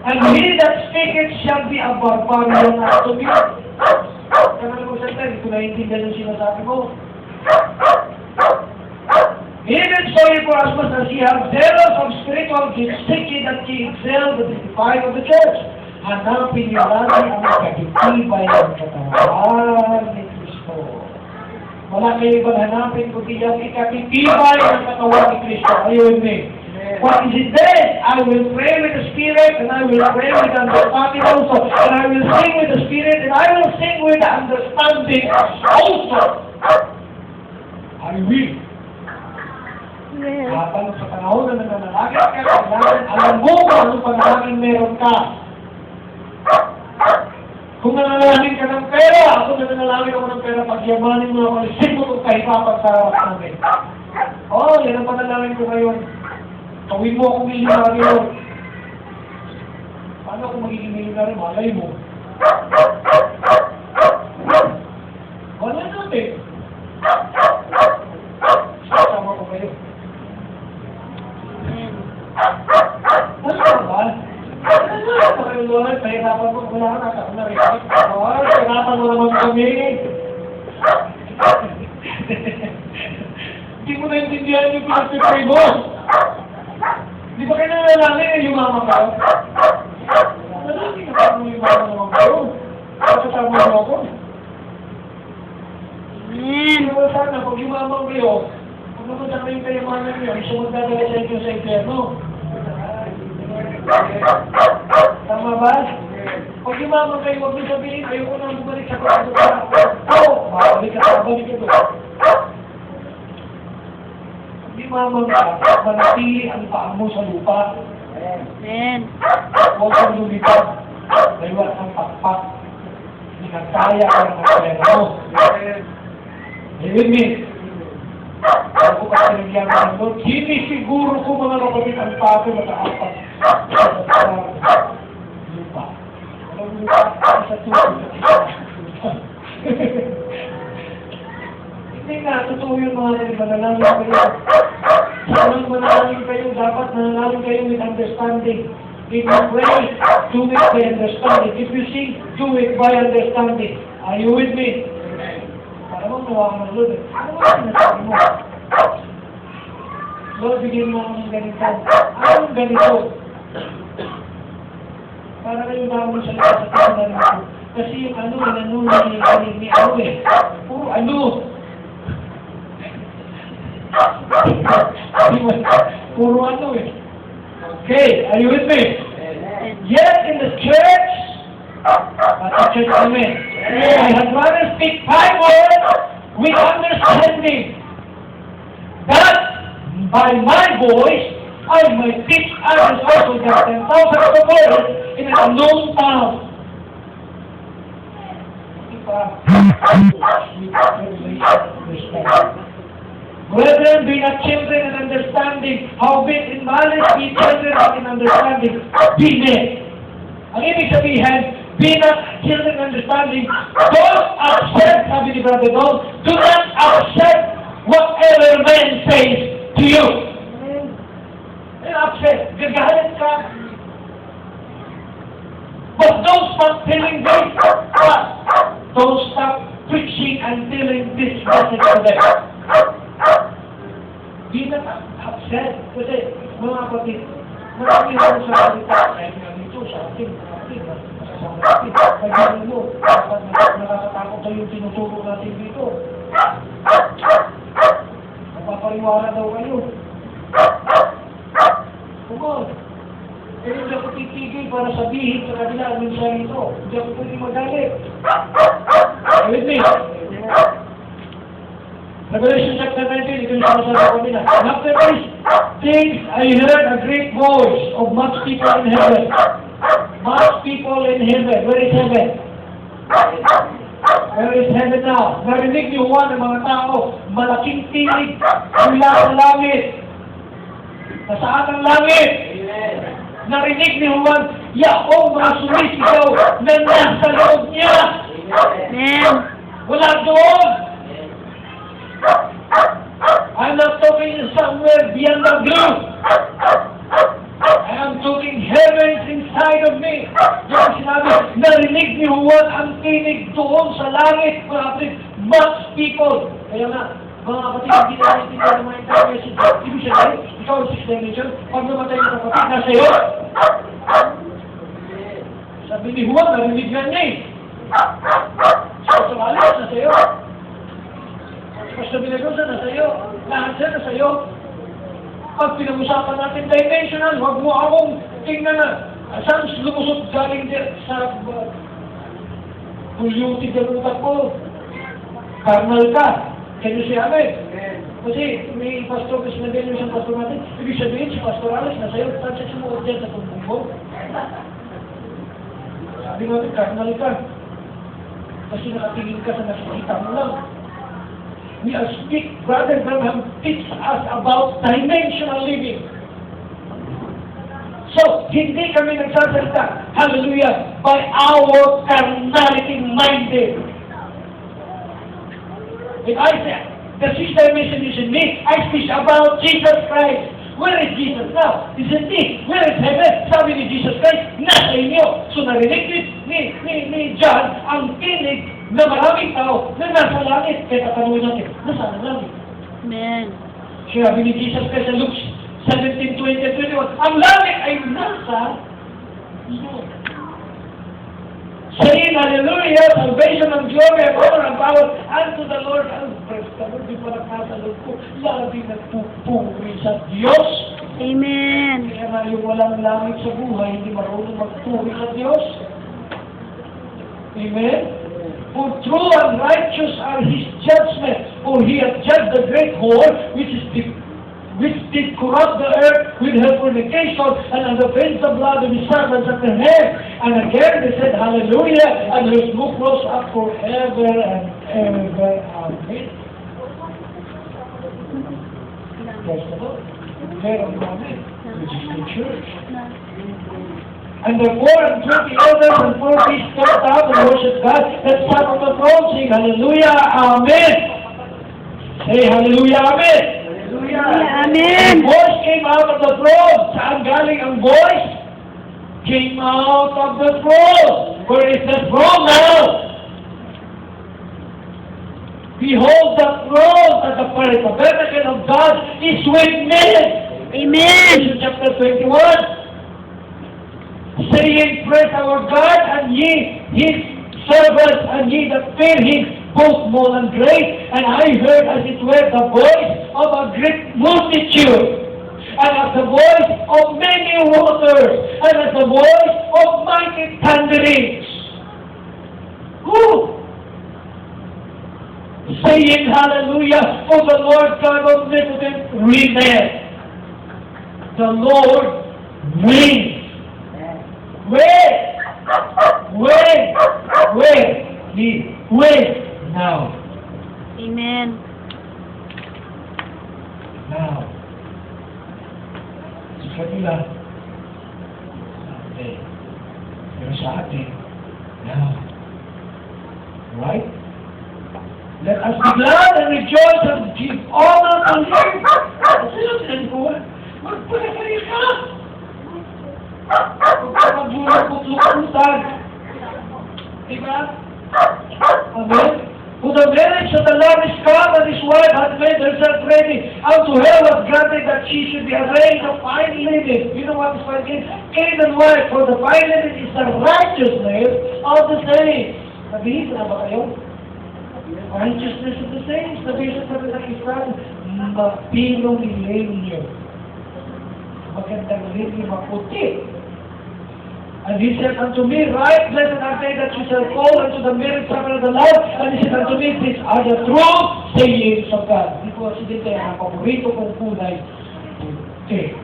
And he that speaketh shall be a barbarian unto me. Kaya mo sa tayo, hindi ko naiintindihan yung sinasabi mo. Even so, for as much as ye have zealous of spiritual gifts, seek ye that ye excel the dignified of the church. Hanapin niyo lagi ang kagitibay ng katawan ni Kristo. Wala kayo ibang hanapin kundi ang ikatitibay ng katawan ni Kristo. Ayun me. What is it then? I will pray with the Spirit, and I will pray with understanding also. And I will sing with the Spirit, and I will sing with understanding also. I will. Yes. Habang sa panahon na nananalangin ka, kailangan alam mo kung anong panalangin meron ka. Kung nananalangin ka ng pera, ako nananalangin ako ng pera, pagyamanin mo ako, isip mo kung kahipapan sa harap namin. Oo, yan ang panalangin ko ngayon. Tawin mo akong milyonaryo. Paano kung magiging milyonaryo? Malay mo. Wala natin. Sasama ko kayo. Ano ba? Ano kayo, Lord? Pahirapan mo. Wala ka na. Ako na rin. Lord, pahirapan mo naman kami. Hindi mo naintindihan yung pinag-pray mo. Di ba kayo nanalangin na yumama ka? Nanalangin na paano yumama naman kayo? Kasama mo ako? Amen. Kaya sana, pag yumama kayo, kung naman sa kayong kayamanan nyo, isa magdadala sa inyo sa impyerno. Tama ba? Pag yumama kayo, huwag nyo sabihin, ayaw ko nang bumalik sa kaso sa ako. Balik ka doon. Hindi mamang ka, manatili ang paa mo sa lupa. Amen. Huwag kang lumipad. Dahil wala kang pakpak. Hindi kang kaya ka ng pera mo. With me. Ako kasi nagyaman ng Lord. Hindi siguro ko mga kapatid ang pato na kaapat sa lupa. Alam mo lupa sa tubig. Hindi nga, totoo yun mga kapatid. Manalangin kayo. Sanang manalangin kayo, dapat manalangin kayo with understanding. If you pray, do it by understanding. If you sing, do it by understanding. Are you with me? Para mo nawa ka ng Lord. Ano ba sinasabi mo? Lord, bigyan mo ng ganito. Anong ganito? Para kayo naman sa lakas sa tanan mo. Kasi yung ni ano eh. Puro ano. Puro ano eh. Okay, are you with me? Yet in the church, amen. I had rather speak 5 words with understanding, that by my voice I might teach others also that 10,000 of words in an unknown tongue. Brethren, be not children in understanding, howbeit in malice be children in understanding, be men. Ang ibig sabihin, be not children in understanding, don't accept, sabi ni Brother Don, do not accept whatever man says to you. Don't accept, gagalit ka. But don't stop telling this, don't stop preaching and telling this message to them. Di na upset. Kasi, mga kapatid, marami ako sa salita. Kahit nga dito, sa ating, masasama natin. Kaya mo, nakakatakot sa yung tinuturo natin dito. Magpapariwara daw kayo. Come on. Kaya hindi ako titigil para sabihin sa kanila ang mensahe ito. Hindi ako pwede magalit. With me. Revelation chapter 19, ito yung sinasabi ko nila. And after these things, I heard a great voice of much people in heaven. Much people in heaven. Where is heaven? Where is heaven now? Narinig niyo Juan ng mga tao, malaking tinig mula sa langit. Nasaan ang langit? Narinig ni Juan, yaong mga sumisigaw na nasa loob niya. Amen. Wala doon. I'm not talking somewhere beyond the blue. I am talking heavens inside of me. Yung sinabi, narinig ni Juan ang tinig doon sa langit. Mga kapatid, much people. Kaya nga, mga kapatid, hindi natin tingnan ng mga intervention. Ibig sabihin, ikaw ang sixth dimension. Pag namatay ka kapatid, nasa iyo. Sabi ni Juan, narinig na niya eh. Sa alis, nasa iyo. Pastor Binagosa, nasa iyo. Lahat siya, nasa iyo. Pag pinag-usapan natin dimensional, huwag mo akong tingnan na. Saan lumusot galing din sa pulyuti ng utak ko? Karnal ka. Can you say amen? Kasi may pastor kasi nagano isang pastor natin, ibig sabihin si Pastor Alex na sa'yo, saan siya sumuot dyan sa tumbong? Sabi natin, karnal ka. Kasi nakatingin ka sa nakikita mo lang. We are speak, Brother Branham teach us about dimensional living. So, hindi kami nagsasalita, hallelujah, by our carnality minded. If I say, the sixth dimension is in me, I speak about Jesus Christ. Where is Jesus now? Is in me. Where is heaven? Sabi ni Jesus Christ, nasa inyo. So, narinig ni John ang tinig na maraming tao na nasa langit. Kaya tatanungin natin, nasaan ang langit? Amen. Sinabi ni Jesus Christ sa Luke 17:20-21, ang langit ay nasa iyo. Saying, hallelujah, salvation and glory and honor and power unto the Lord. Ang praise the Lord, di pa nakasalog ko, labi nagpupuri sa Diyos. Amen. Kaya nga yung walang langit sa buhay, hindi marunong magpuri sa Diyos. Amen? For true and righteous are His judgments, for He hath judged the great whore, which did corrupt the earth with her fornication, and unavenged the blood of His servants at her hand. And again they said, hallelujah, and her smoke rose up forever and ever. Amen. Praise the Lord. There on the Amen, which is the church. And the 4 and 20 elders and 4 beasts stepped out and worshipped God that sat on the throne, saying, hallelujah, amen. Say hallelujah, amen. Amen. The voice came out of the throne. Saan galing ang voice? Came out of the throne. Where is the throne now? Behold, the throne at the tabernacle of God is with men. Amen. Chapter 21. Saying, praise our God, and ye His servants, and ye that fear Him, both small and great. And I heard as it were the voice of a great multitude, and as the voice of many waters, and as the voice of mighty thunderings. Who? Saying hallelujah, for the Lord God omnipotent reigneth. The Lord reigns. Where? Now. Amen. Now. Sa kanila, Sunday. Pero sa atin, now. Right? Let us be glad and rejoice and give honor to Him. Kasi natin ko, magpalagay ka. Magpapagulog-lukutan. Diba? Amen? For the marriage of the Lamb is come, and His wife hath made herself ready. Unto her was granted that she should be arrayed of fine linen. You know what is fine linen? Clean and white, for the fine linen is the righteousness of the saints. Sabihin na ba kayo? Righteousness of the saints. Sabihin sa sabi ng Israel, mapilong lilenyo. Magandang lilenyo, maputi. And He said unto me, right, blessed are they that you shall call unto the marriage supper of the Lord. And He said unto me, these are the true sayings of God. Hindi ko kasi dito ang paborito kong kulay. Okay.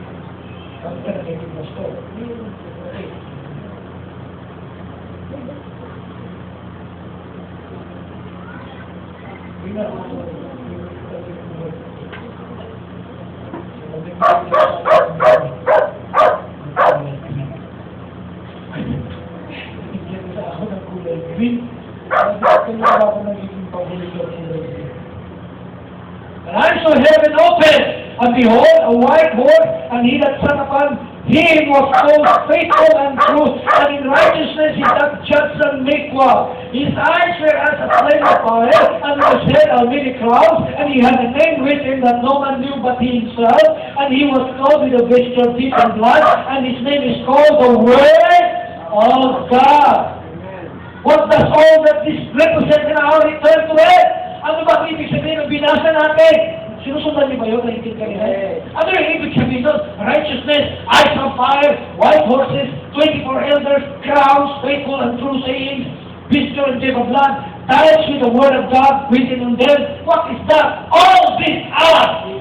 Ang talagang pastor. Okay. And I saw heaven open, and behold, a white horse, and he that sat upon him was called faithful and true, and in righteousness he doth judge and make war. His eyes were as a flame of fire, and on his head are many crowns, and he had a name written that no man knew but he himself, and he was clothed with a vesture of deep and blood, and his name is called the Word of God. What does all that this represent in our return to it? Ano ba ang ibig sabihin ng binasa natin? Sinusundan niyo ba yun? Naiintindihan kanina? Ano yung ibig sabihin doon? Righteousness, eyes on fire, white horses, 24 elders, crowns, faithful and true sayings, vesture and deep of blood, tied with the word of God written on them. What is that? All these are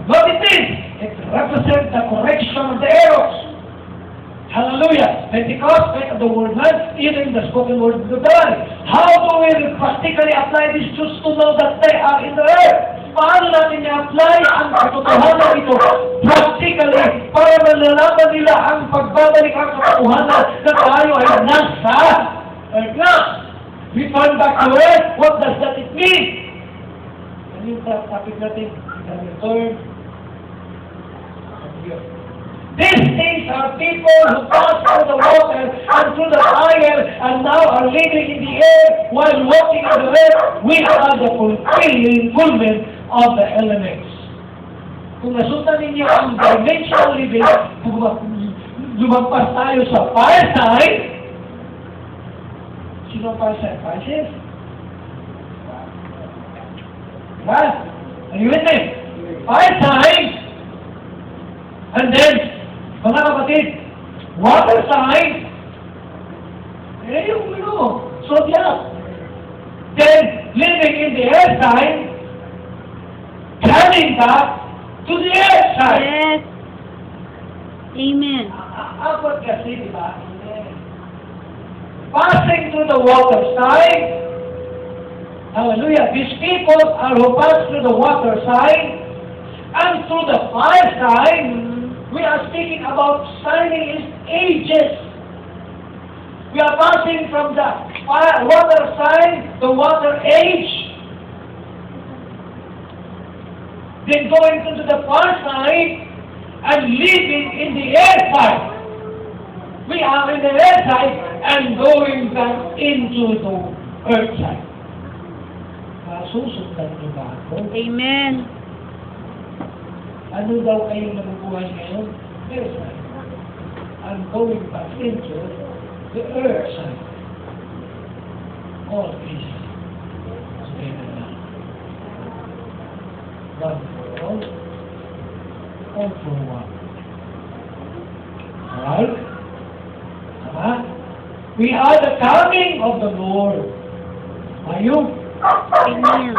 what it is? It represents the correction of the errors. Hallelujah. Pentecost, faith of the word man, even the spoken word of the God. How do we practically apply these truths to know that they are in the earth? Paano natin i-apply ang katotohanan ito practically para malalaman nila ang pagbabalik ang katotohanan na tayo ay nasa earth na? Return back to earth. What does that it mean? Ano yung topic natin? Return. These things are people who passed through the water and through the fire and now are living in the air while walking on the earth. We are the fulfillment of the elements. Kung nasundan ninyo ang dimensional living, lumampas tayo sa fire side. Sino ang fire side? Pisces? Diba? Are you with me? Fire side. And then, mga kapatid, water sign, yung zodiac. Then, living in the air sign, coming back to the air sign. Yes. Amen. Apat kasi, di ba? Passing through the water sign, hallelujah, these people are who pass through the water sign, and through the fire sign. We are speaking about signing in ages. We are passing from the water sign, the water age, then going into the fire sign and living in the air side. We are in the air side and going back into the earth side. Masusundan niyo ba ako? Amen. Ano daw kayong nabubuhay ngayon? Air side. I'm going back into the earth side. All this is better now. One for all for one. Alright? We are the coming of the Lord. Are you? Amen.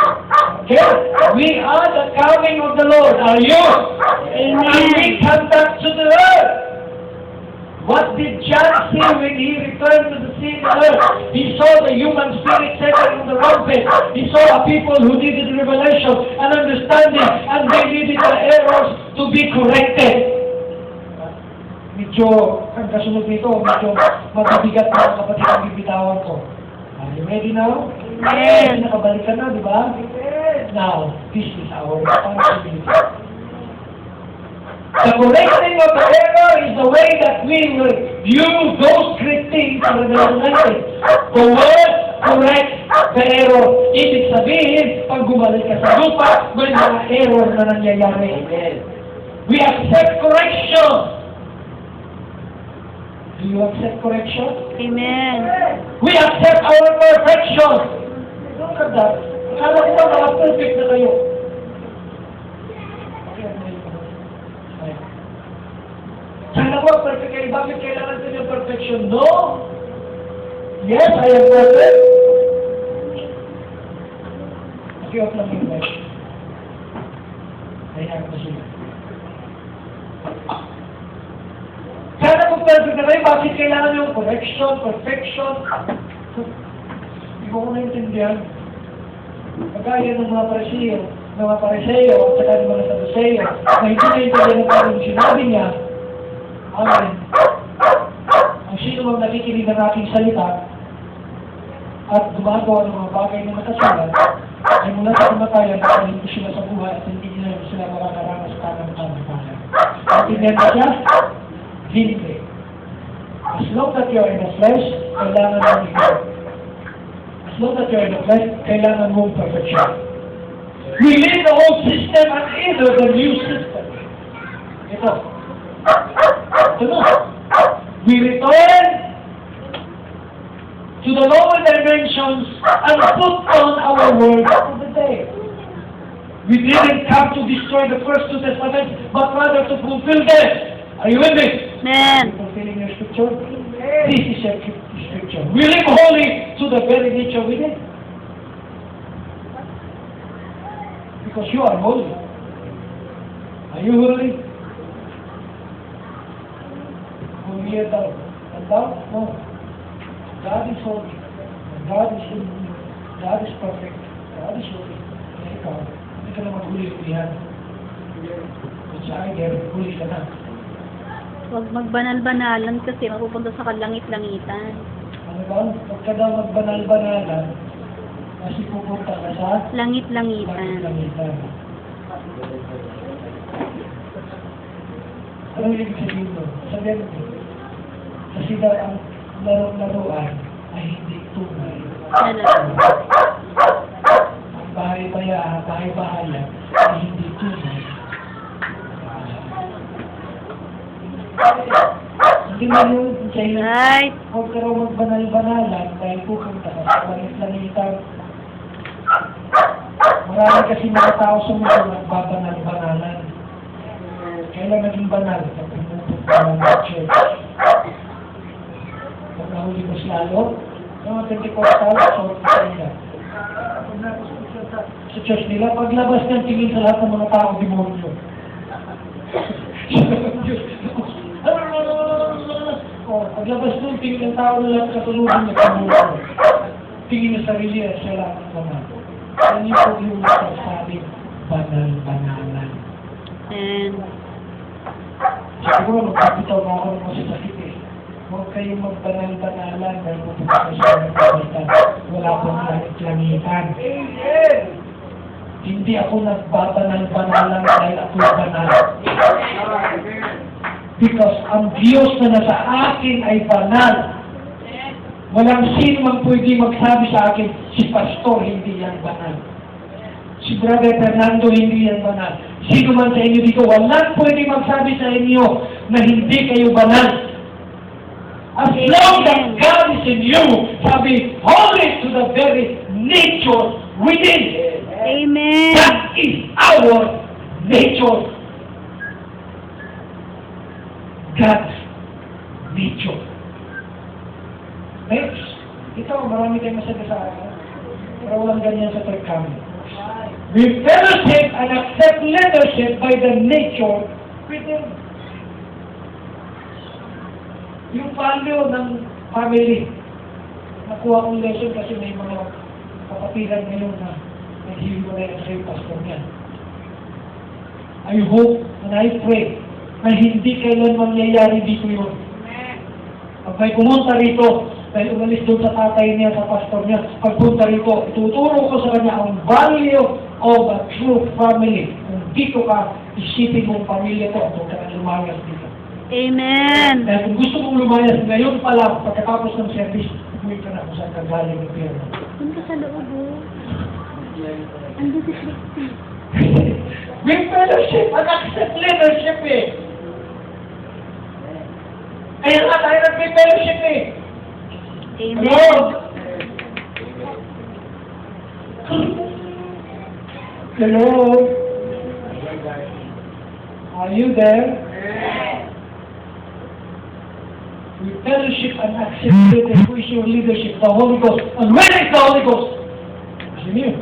Okay? We are the coming of the Lord. Are you? Amen. And we come back to the earth. What did John see when he returned to the scene of earth? He saw the human spirit settled in the trumpet. He saw a people who needed revelation and understanding, and they needed the errors to be corrected. Medyo, ang kasunod nito, medyo mabibigat na kapatid ang bibitawan ko. Are you ready now? Amen. Nakabalik ka na, di ba? Now, this is our responsibility. The correcting of the error is the way that we will use those great things in Revelation 19. The word corrects the error. Ibig sabihin, pag gumalik ka sa lupa, may mga error na nangyayari. We accept correction. Do you accept correction? Amen. We accept our perfection. Look at that. Akala ko ba mga perfect na kayo? Sana ko perfect kayo. Bakit kailangan din yung perfection? No. Yes, I am perfect. Pakiot lang yung life. Ayan ko sila. Sana ko kung perfect na kayo, bakit kailangan yung correction, perfection? Hindi ko naintindihan. Pagkaya ng mga Pariseo, at saka ng mga Saduseo, na hindi naintindihan ng kanyang sinabi niya, amen. Ang sino mang nakikinig ng aking salita, at gumagawa ng mga bagay na nakasulat, ay mula sa kamatayan, nakalimpo sila sa buhay at hindi nila sila makakaranas sa kanang kamatayan. Naintindihan ba siya? Hindi. As long that you are in the flesh, kailangan mong ikaw. As long that you are in the flesh, kailangan mong perfection. We leave the old system and enter the new system. Ito. Ito na. We return to the lower dimensions and put on our word of the day. We didn't come to destroy the first two testaments, but rather to fulfill them. Are you with me? Amen. Fulfilling your scripture? This is your scripture. We live holy to the very nature within. Because you are holy. Are you holy? Holy at all. And thou? No. God is holy. And God is holy. God is perfect. God is holy. Kaya ikaw, hindi ka na maghuli-hulihan. Kung sa either, huli ka na. Huwag magbanal-banalan kasi mapupunta sa kalangit-langitan. Ano ba? Huwag ka daw magbanal-banalan kasi pupunta ka sa Langit-langitan. langitan. Ano ibig sabihin mo? Sabihin mo, kasi daw ang laro-laruan ay hindi tunay. Talaga. Ang bahay-bahayan ay hindi tunay. Hindi mo yung sa'yo. Right. Huwag ka raw magbanal-banalan dahil pupunta ka sa langit-langitan. Marami kasi mga tao sa mundo nagbabanal-banalan. Kailan naging banal? Pag pumupunta ng church. Pag nahuli mo lalo, mga 24 hours, sorry sa nila. Sa church nila, paglabas ng tingin sa lahat ng mga tao, demonyo. Paglabas ng tingin ng tao na lang katulungan niya demonyo. Tingin ng sarili at siya lang ang banal. Yan yung po yung nasasabing banal-banalan. And Siguro, magkakitaw na ako ng masasakit eh. Huwag kayong magbanal-banalan dahil pupunta sa langit-langitan. Wala pong langit-langitan. Hindi ako nagbabanal-banalan dahil ako'y banal. Because ang Diyos na nasa akin ay banal. Walang sino man pwede magsabi sa akin, si Pastor hindi yan banal. Si Brother Fernando hindi yan banal. Sino man sa inyo dito, walang pwede magsabi sa inyo na hindi kayo banal. As long as God is in you, sabi, holy to the very nature within. Amen. That is our nature. God's nature. Next, ito, marami tayong masabi sa akin. Pero walang ganyan sa pagkami. We fellowship and accept leadership by the nature within. Yung value ng family. Nakuha kong lesson kasi may mga kapatiran ngayon na naghihiwalay ang sa'yo pastor niya. I hope and I pray na hindi kailan mangyayari dito yun. Pag may pumunta rito, dahil umalis doon sa tatay niya, sa pastor niya, pagpunta rito, ituturo ko sa kanya ang value of a true family. Kung dito ka, isipin mong pamilya ko, at huwag ka na lumayas dito. Amen. Dahil kung gusto mong lumayas ngayon pa lang, pagkatapos ng service, umuwi ka na kung saan ka galing ng pera. Doon ka sa loob, oh. Ando si Christy. May fellowship, accept leadership eh. Kaya nga tayo nag-may fellowship eh. Amen. Hello? Are you there? We fellowship and accept leadership. Who is your leadership? The Holy Ghost. And where is the Holy Ghost? It's in you.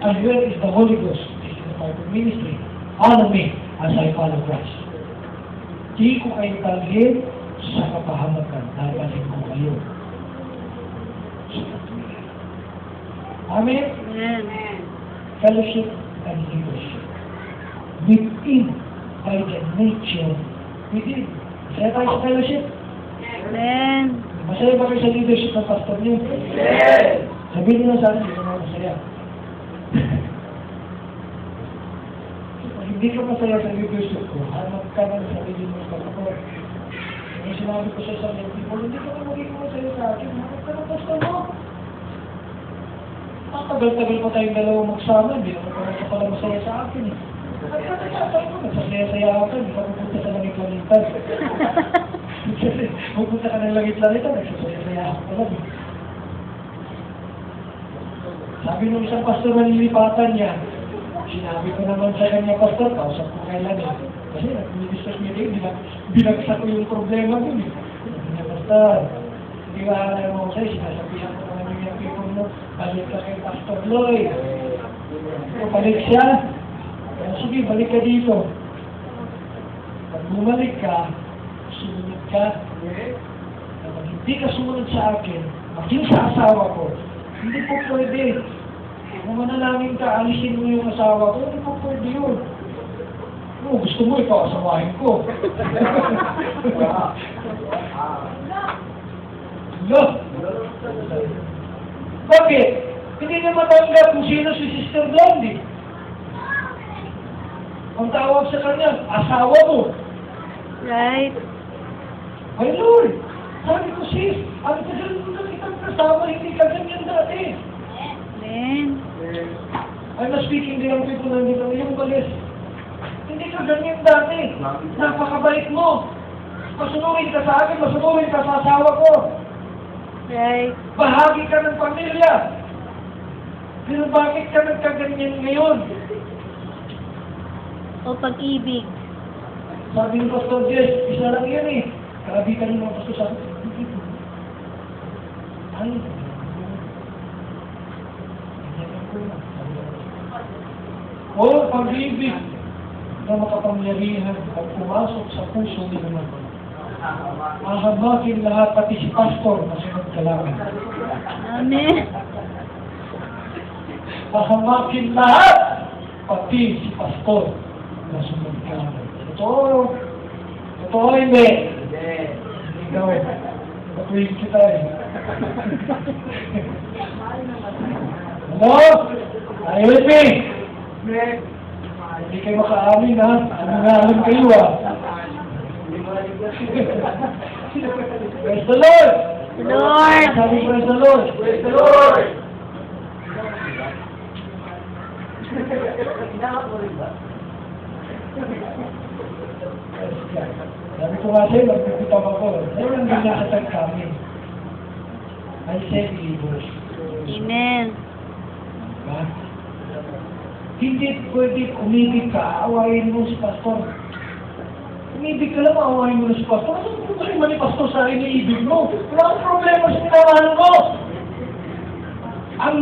And where is the Holy Ghost? This is the part of ministry. Honor me as I follow Christ. Di ko kayo talhin sa kapahamakan, dadalhin ko kayo sa pagmamahal. Amen? Amen. Fellowship and leadership. Within, by the nature, within. Masaya tayo sa fellowship? Amen. Masaya ba kayo sa leadership ng pastor niyo? Yes! Sabihin niyo sa akin, hindi naman masaya. Hindi ka masaya sa leadership ko, hanap ka na sa sarili mo sa pastor. Yung sinabi ko sa isang people, hindi ka na magiging masaya sa akin, hanap ka ng pastor mo. Tagal-tagal pa tayong dalawa magsama, hindi naman ka pala masaya sa akin eh. Sabi ko, nagsasaya-saya ako, hindi ka pupunta sa langit-langitan. Pupunta ka ng langit-langitan, nagsasaya-saya ako pala. Sabi nung isang pastor na nilipatan niya, sinabi ko naman sa kanya, pastor, kausap ko kailan eh. Kasi nag-discuss niya din, binagsak ko yung problema dun eh. Sabi niya, pastor, hindi ka alam mo sa'yo, sinasabihan ko naman yung people mo, balik ka kay Pastor Lloyd. So, balik siya. Sige, balik ka dito. Pag bumalik ka, sumunod ka. Kapag hindi ka sumunod sa akin, maging sa asawa ko, hindi po pwede. Kung manalangin ka, alisin mo yung asawa ko, hindi po pwede yun. No, gusto mo, ikaw asawahin ko. No. Bakit? Hindi na matanggap kung sino si Sister Blondie. Ang tawag sa kanya, asawa mo. Right. Ay Lord, sabi ko sis, ang tagal mo na kitang kasama, hindi ka ganyan dati. Amen. I'm not speaking din ang people na dito, yung balis. Hindi ka ganyan dati. Napakabait mo. Masunurin ka sa akin, masunurin ka sa asawa ko. Right. Bahagi ka ng pamilya. Pero bakit ka nagkaganyan ngayon? O pag-ibig. Sabi ni Pastor Jess, isa lang yan eh. Karabitan ng mga pastor sabi, ay, o pag-ibig na makapangyarihan at pumasok sa puso ni naman. Ahamakin lahat, pati si Pastor na sinagkalaman. Amen. Ahamakin lahat, pati si Pastor na sinagkalaman. Totoo. Totoo hindi. Ikaw eh. Patuwing kita eh. Ano? Are you with me? Hindi kayo makaamin ha. Nangangalan kayo ah. Praise the Lord! Lord. Sabi praise the Lord! Praise the Lord! Sabi ko nga sa'yo, nagpipitaw ako. Sa'yo lang ginakatag kami. I said believers. Amen. Diba? Hindi pwede umibig ka, awayin mo si Pastor. Umibig ka lang, awayin mo na si Pastor. Ano problema ni Pastor sa iniibig mo? Wala akong problema sa pinamahan mo. Ang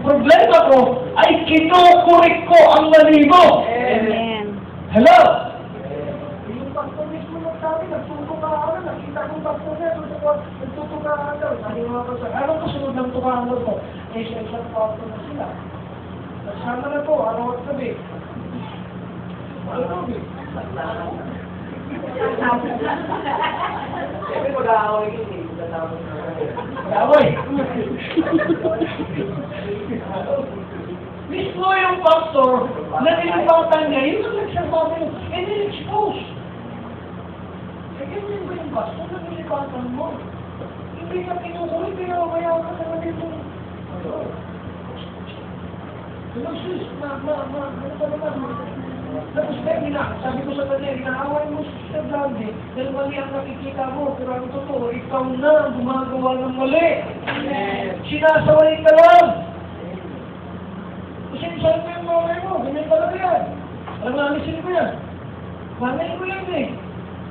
problema ko ay kinukurik ko ang mali mo. Amen. Hello? Yung pastor mismo nagsabi, nagtutukaan, nakita kong pastor niya, nagtutukaan daw. Sabi nga ko sa, anong kasunod ng tukaan ko? Eh, siya isang pastor na sila. Nasama na to, araw at gabi. Ano to, Siyempre mag-aaway yun eh. Away! Mismo yung pastor, na nilipatan niya, yun ang nagsasabi mo, and then expose. Eh, ganyan ba yung pastor na nilipatan mo? Hindi ka pinukuli, pero kaya ka naman dito. Sus, ano ba naman? Tapos sabi ko sa kanya, inaaway mo sa Blondie, dahil mali ang nakikita mo, pero ang totoo, ikaw na ang gumagawa ng mali. Sinasaway ka lang. Kasi saan mo yung mamay mo, ganyan talaga yan. Alam mo, alisin ko yan. Mamay ko yan eh.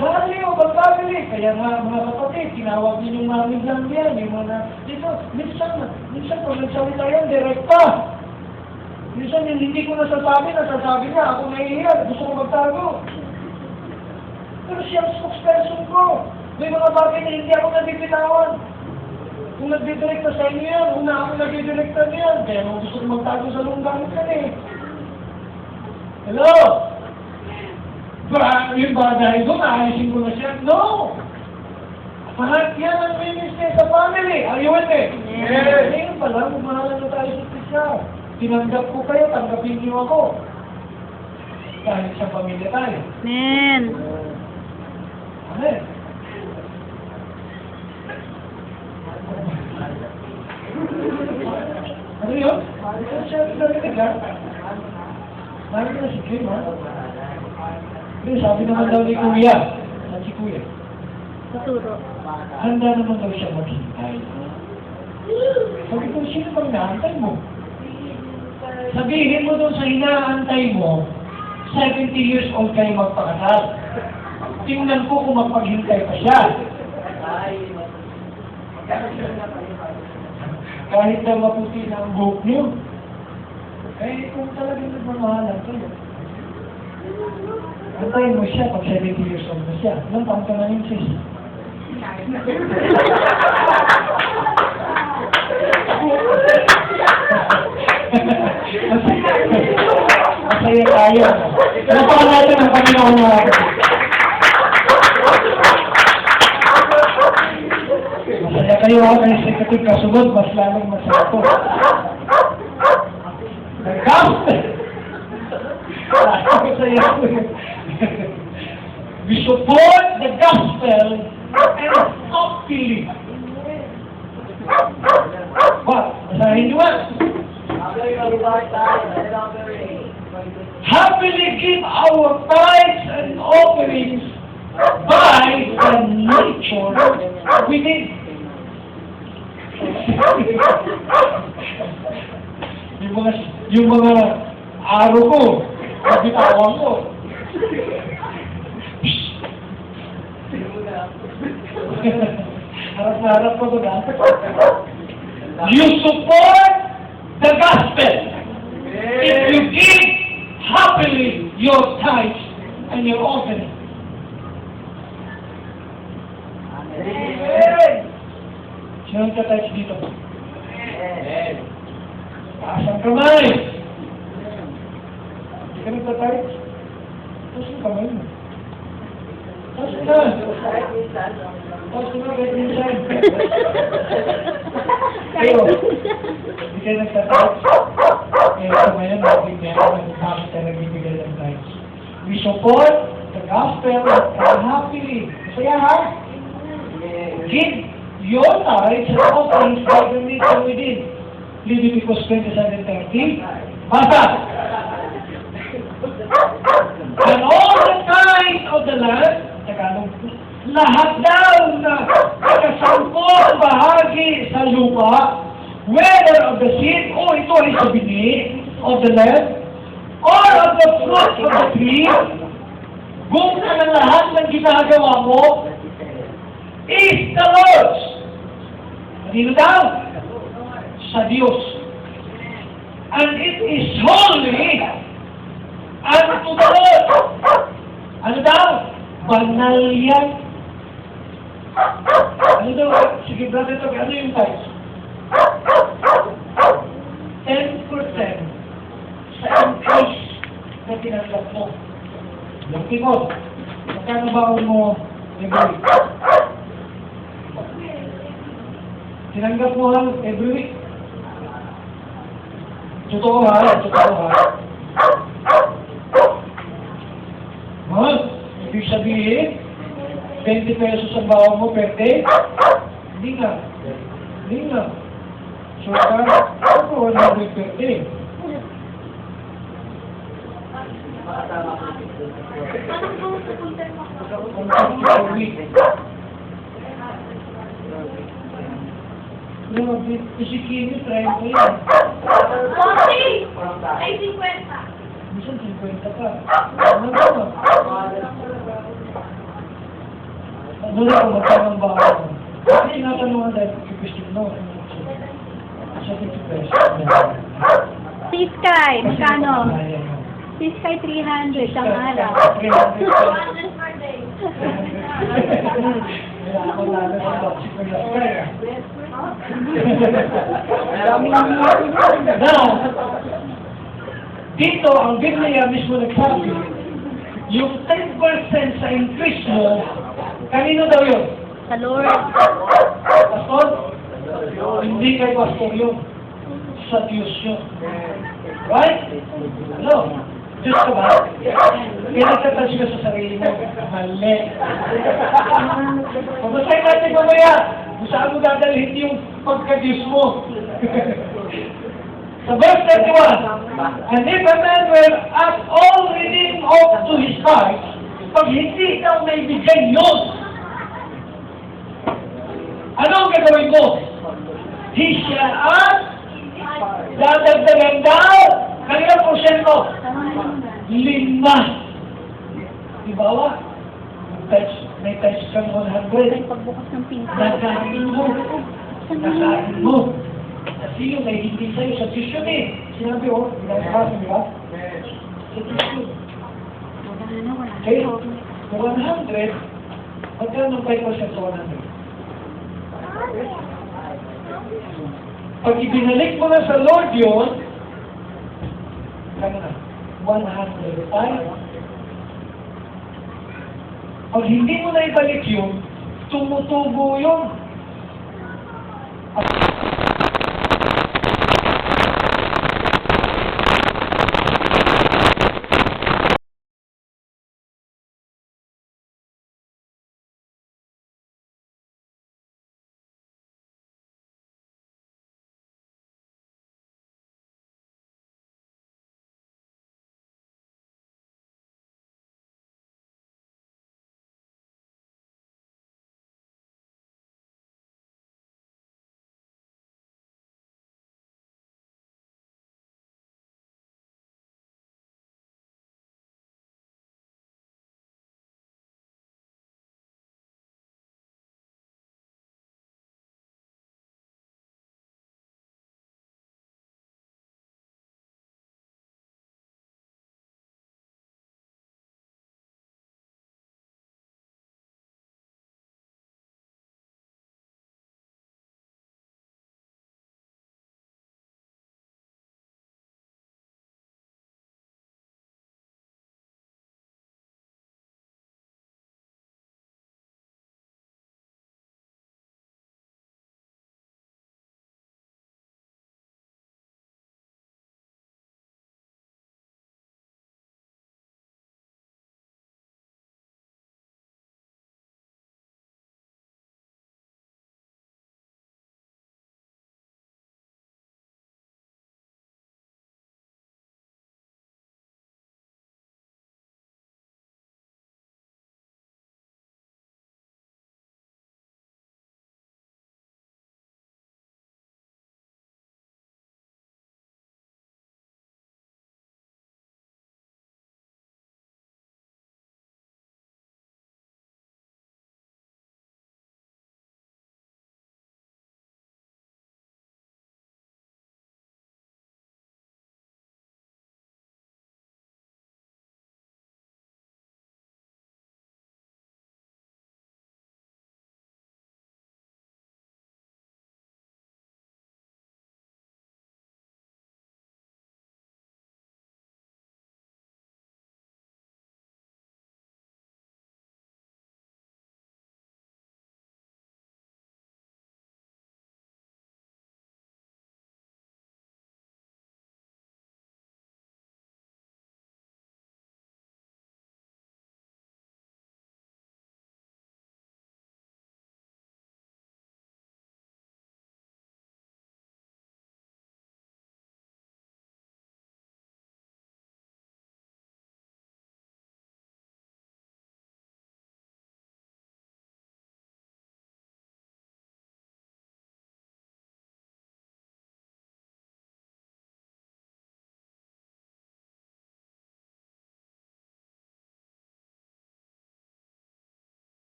Bali o bagabili. Kaya nga mga kapatid, tinawag niyo yung mami lang yan. Yung mga, dito, minsan kung nagsalita yan, direkta. Minsan hindi ko nasasabi niya, ako nahihiya, gusto ko magtago. Pero siya ang spokesperson ko. May mga bagay na hindi ako nabibitawan. Kung nagdidirekta sa inyo yan, una ako nagdidirekta niyan. Kaya kung gusto ko magtago sa lunggamit ka eh. Hello? Yung bagay doon, aalisin ko na siya. No! Lahat yan ang ministry sa family. Are you with me? Yes. Ngayon pa lang, umahalan na tayo sa Krista. Tinanggap ko kayo, tanggapin niyo ako. Kahit sa pamilya tayo. Amen. Amen. Ano yun? Siya, narinig ka? Narinig na si Kim, ha? Hindi, sabi naman daw ni Kuya. At si Kuya. Tuturo. Handa naman daw siya maghintay. Sabi ko, sino bang naantay mo? Sabihin mo doon sa inaantay mo, 70 years old kayo magpakasal. Tingnan ko kung magpaghintay pa siya. Kahit na maputi na ang buhok niyo. Eh, kung talagang nagmamahalan kayo. Antayin mo siya pag 70 years old na siya. Ilang taon ka na yun, sis? Masaya tayo. Napakan natin ang Panginoon natin. Masaya kayo ako ng executive kasunod, mas lalong masaya ko. Nag-gospel! Masaya ko. We support the gospel and stop feeling. What? Masahin nyo ba? Happily give our tithes and offerings by the nature within. yung mga araw ko, kabitawan ko. Harap na harap ko doon. You support the gospel. If you give happily your tithes and your offering. Sino ang ka-tithes dito? Taas ang kamay. Hindi ka nagka-tithes? Taas ang kamay mo. Taas na. Taas na kahit minsan. Pero, hindi kayo nagka-tithes. Eh, ngayon, bakit ka nagbibigay ng tithes? We support the gospel and happily. Masaya ha? Give your tithes and offerings by the nature within. Leviticus 27:30. Basta! And all the tithes of the land, Tagalog, lahat daw na kasampung bahagi sa lupa, whether of the seed, o ito ay sa bini of the land, or of the fruit of the tree, kung ang lahat ng ginagawa mo, is the Lord's. Kanino daw? Sa Diyos. And it is holy unto the Lord. Ano daw? Banal yan. Ano daw? Sige, brother, ito. Ano yung tithes? 10% sa increase na tinanggap mo. Laki mo. Magkano baon mo, every week? Tinanggap mo lang every week. Totoo ha, totoo ha. Ha? Ibig sabihin, 20 pesos ang baon mo per day? Hindi nga. Hindi nga. So, ako 100 per day. Per week. No, isikin nyo, try mo yan. Ay, 50. Minsan 50 pa. Ano ba? Ano na kung magkano ang baon mo? Kasi tinatanungan dahil kipistip no. Sa 50 pesos. Si Sky, magkano? Si Sky 300 ang araw. 300. 200 per day. wala na sa toxic na square. Now, dito, ang Biblia mismo nagsabi, yung 10% sa increase mo, kanino daw yun? Sa Lord. Pastor? Hindi kay pastor yun. Sa Diyos yun. Right? Ano? Diyos ka ba? Kaya nagtatouch ka sa sarili mo. Mali. Pagbasahin natin mamaya, kung saan mo dadalhin yung pagka-Diyos mo. Sa verse 31, and if a man will act all reading off to his heart, pag hindi daw may bigay yun, anong gagawin mo? He shall act, dadagdagan daw, ng ilang porsyento? 5. Dibawa? May touch kang 100. May pagbukas ng pinto. Nakain mo. Nakain mo. Kasi yung may hindi sa'yo sa tissue eh. Sinabi ko, ginagawa di ba? Sa tissue. Wala na, wala na. Okay? 100, magkano 5% sa 100? Pag ibinalik mo na sa Lord yun, kano na? 105. Pag hindi mo na ibalik yun, tumutubo yun.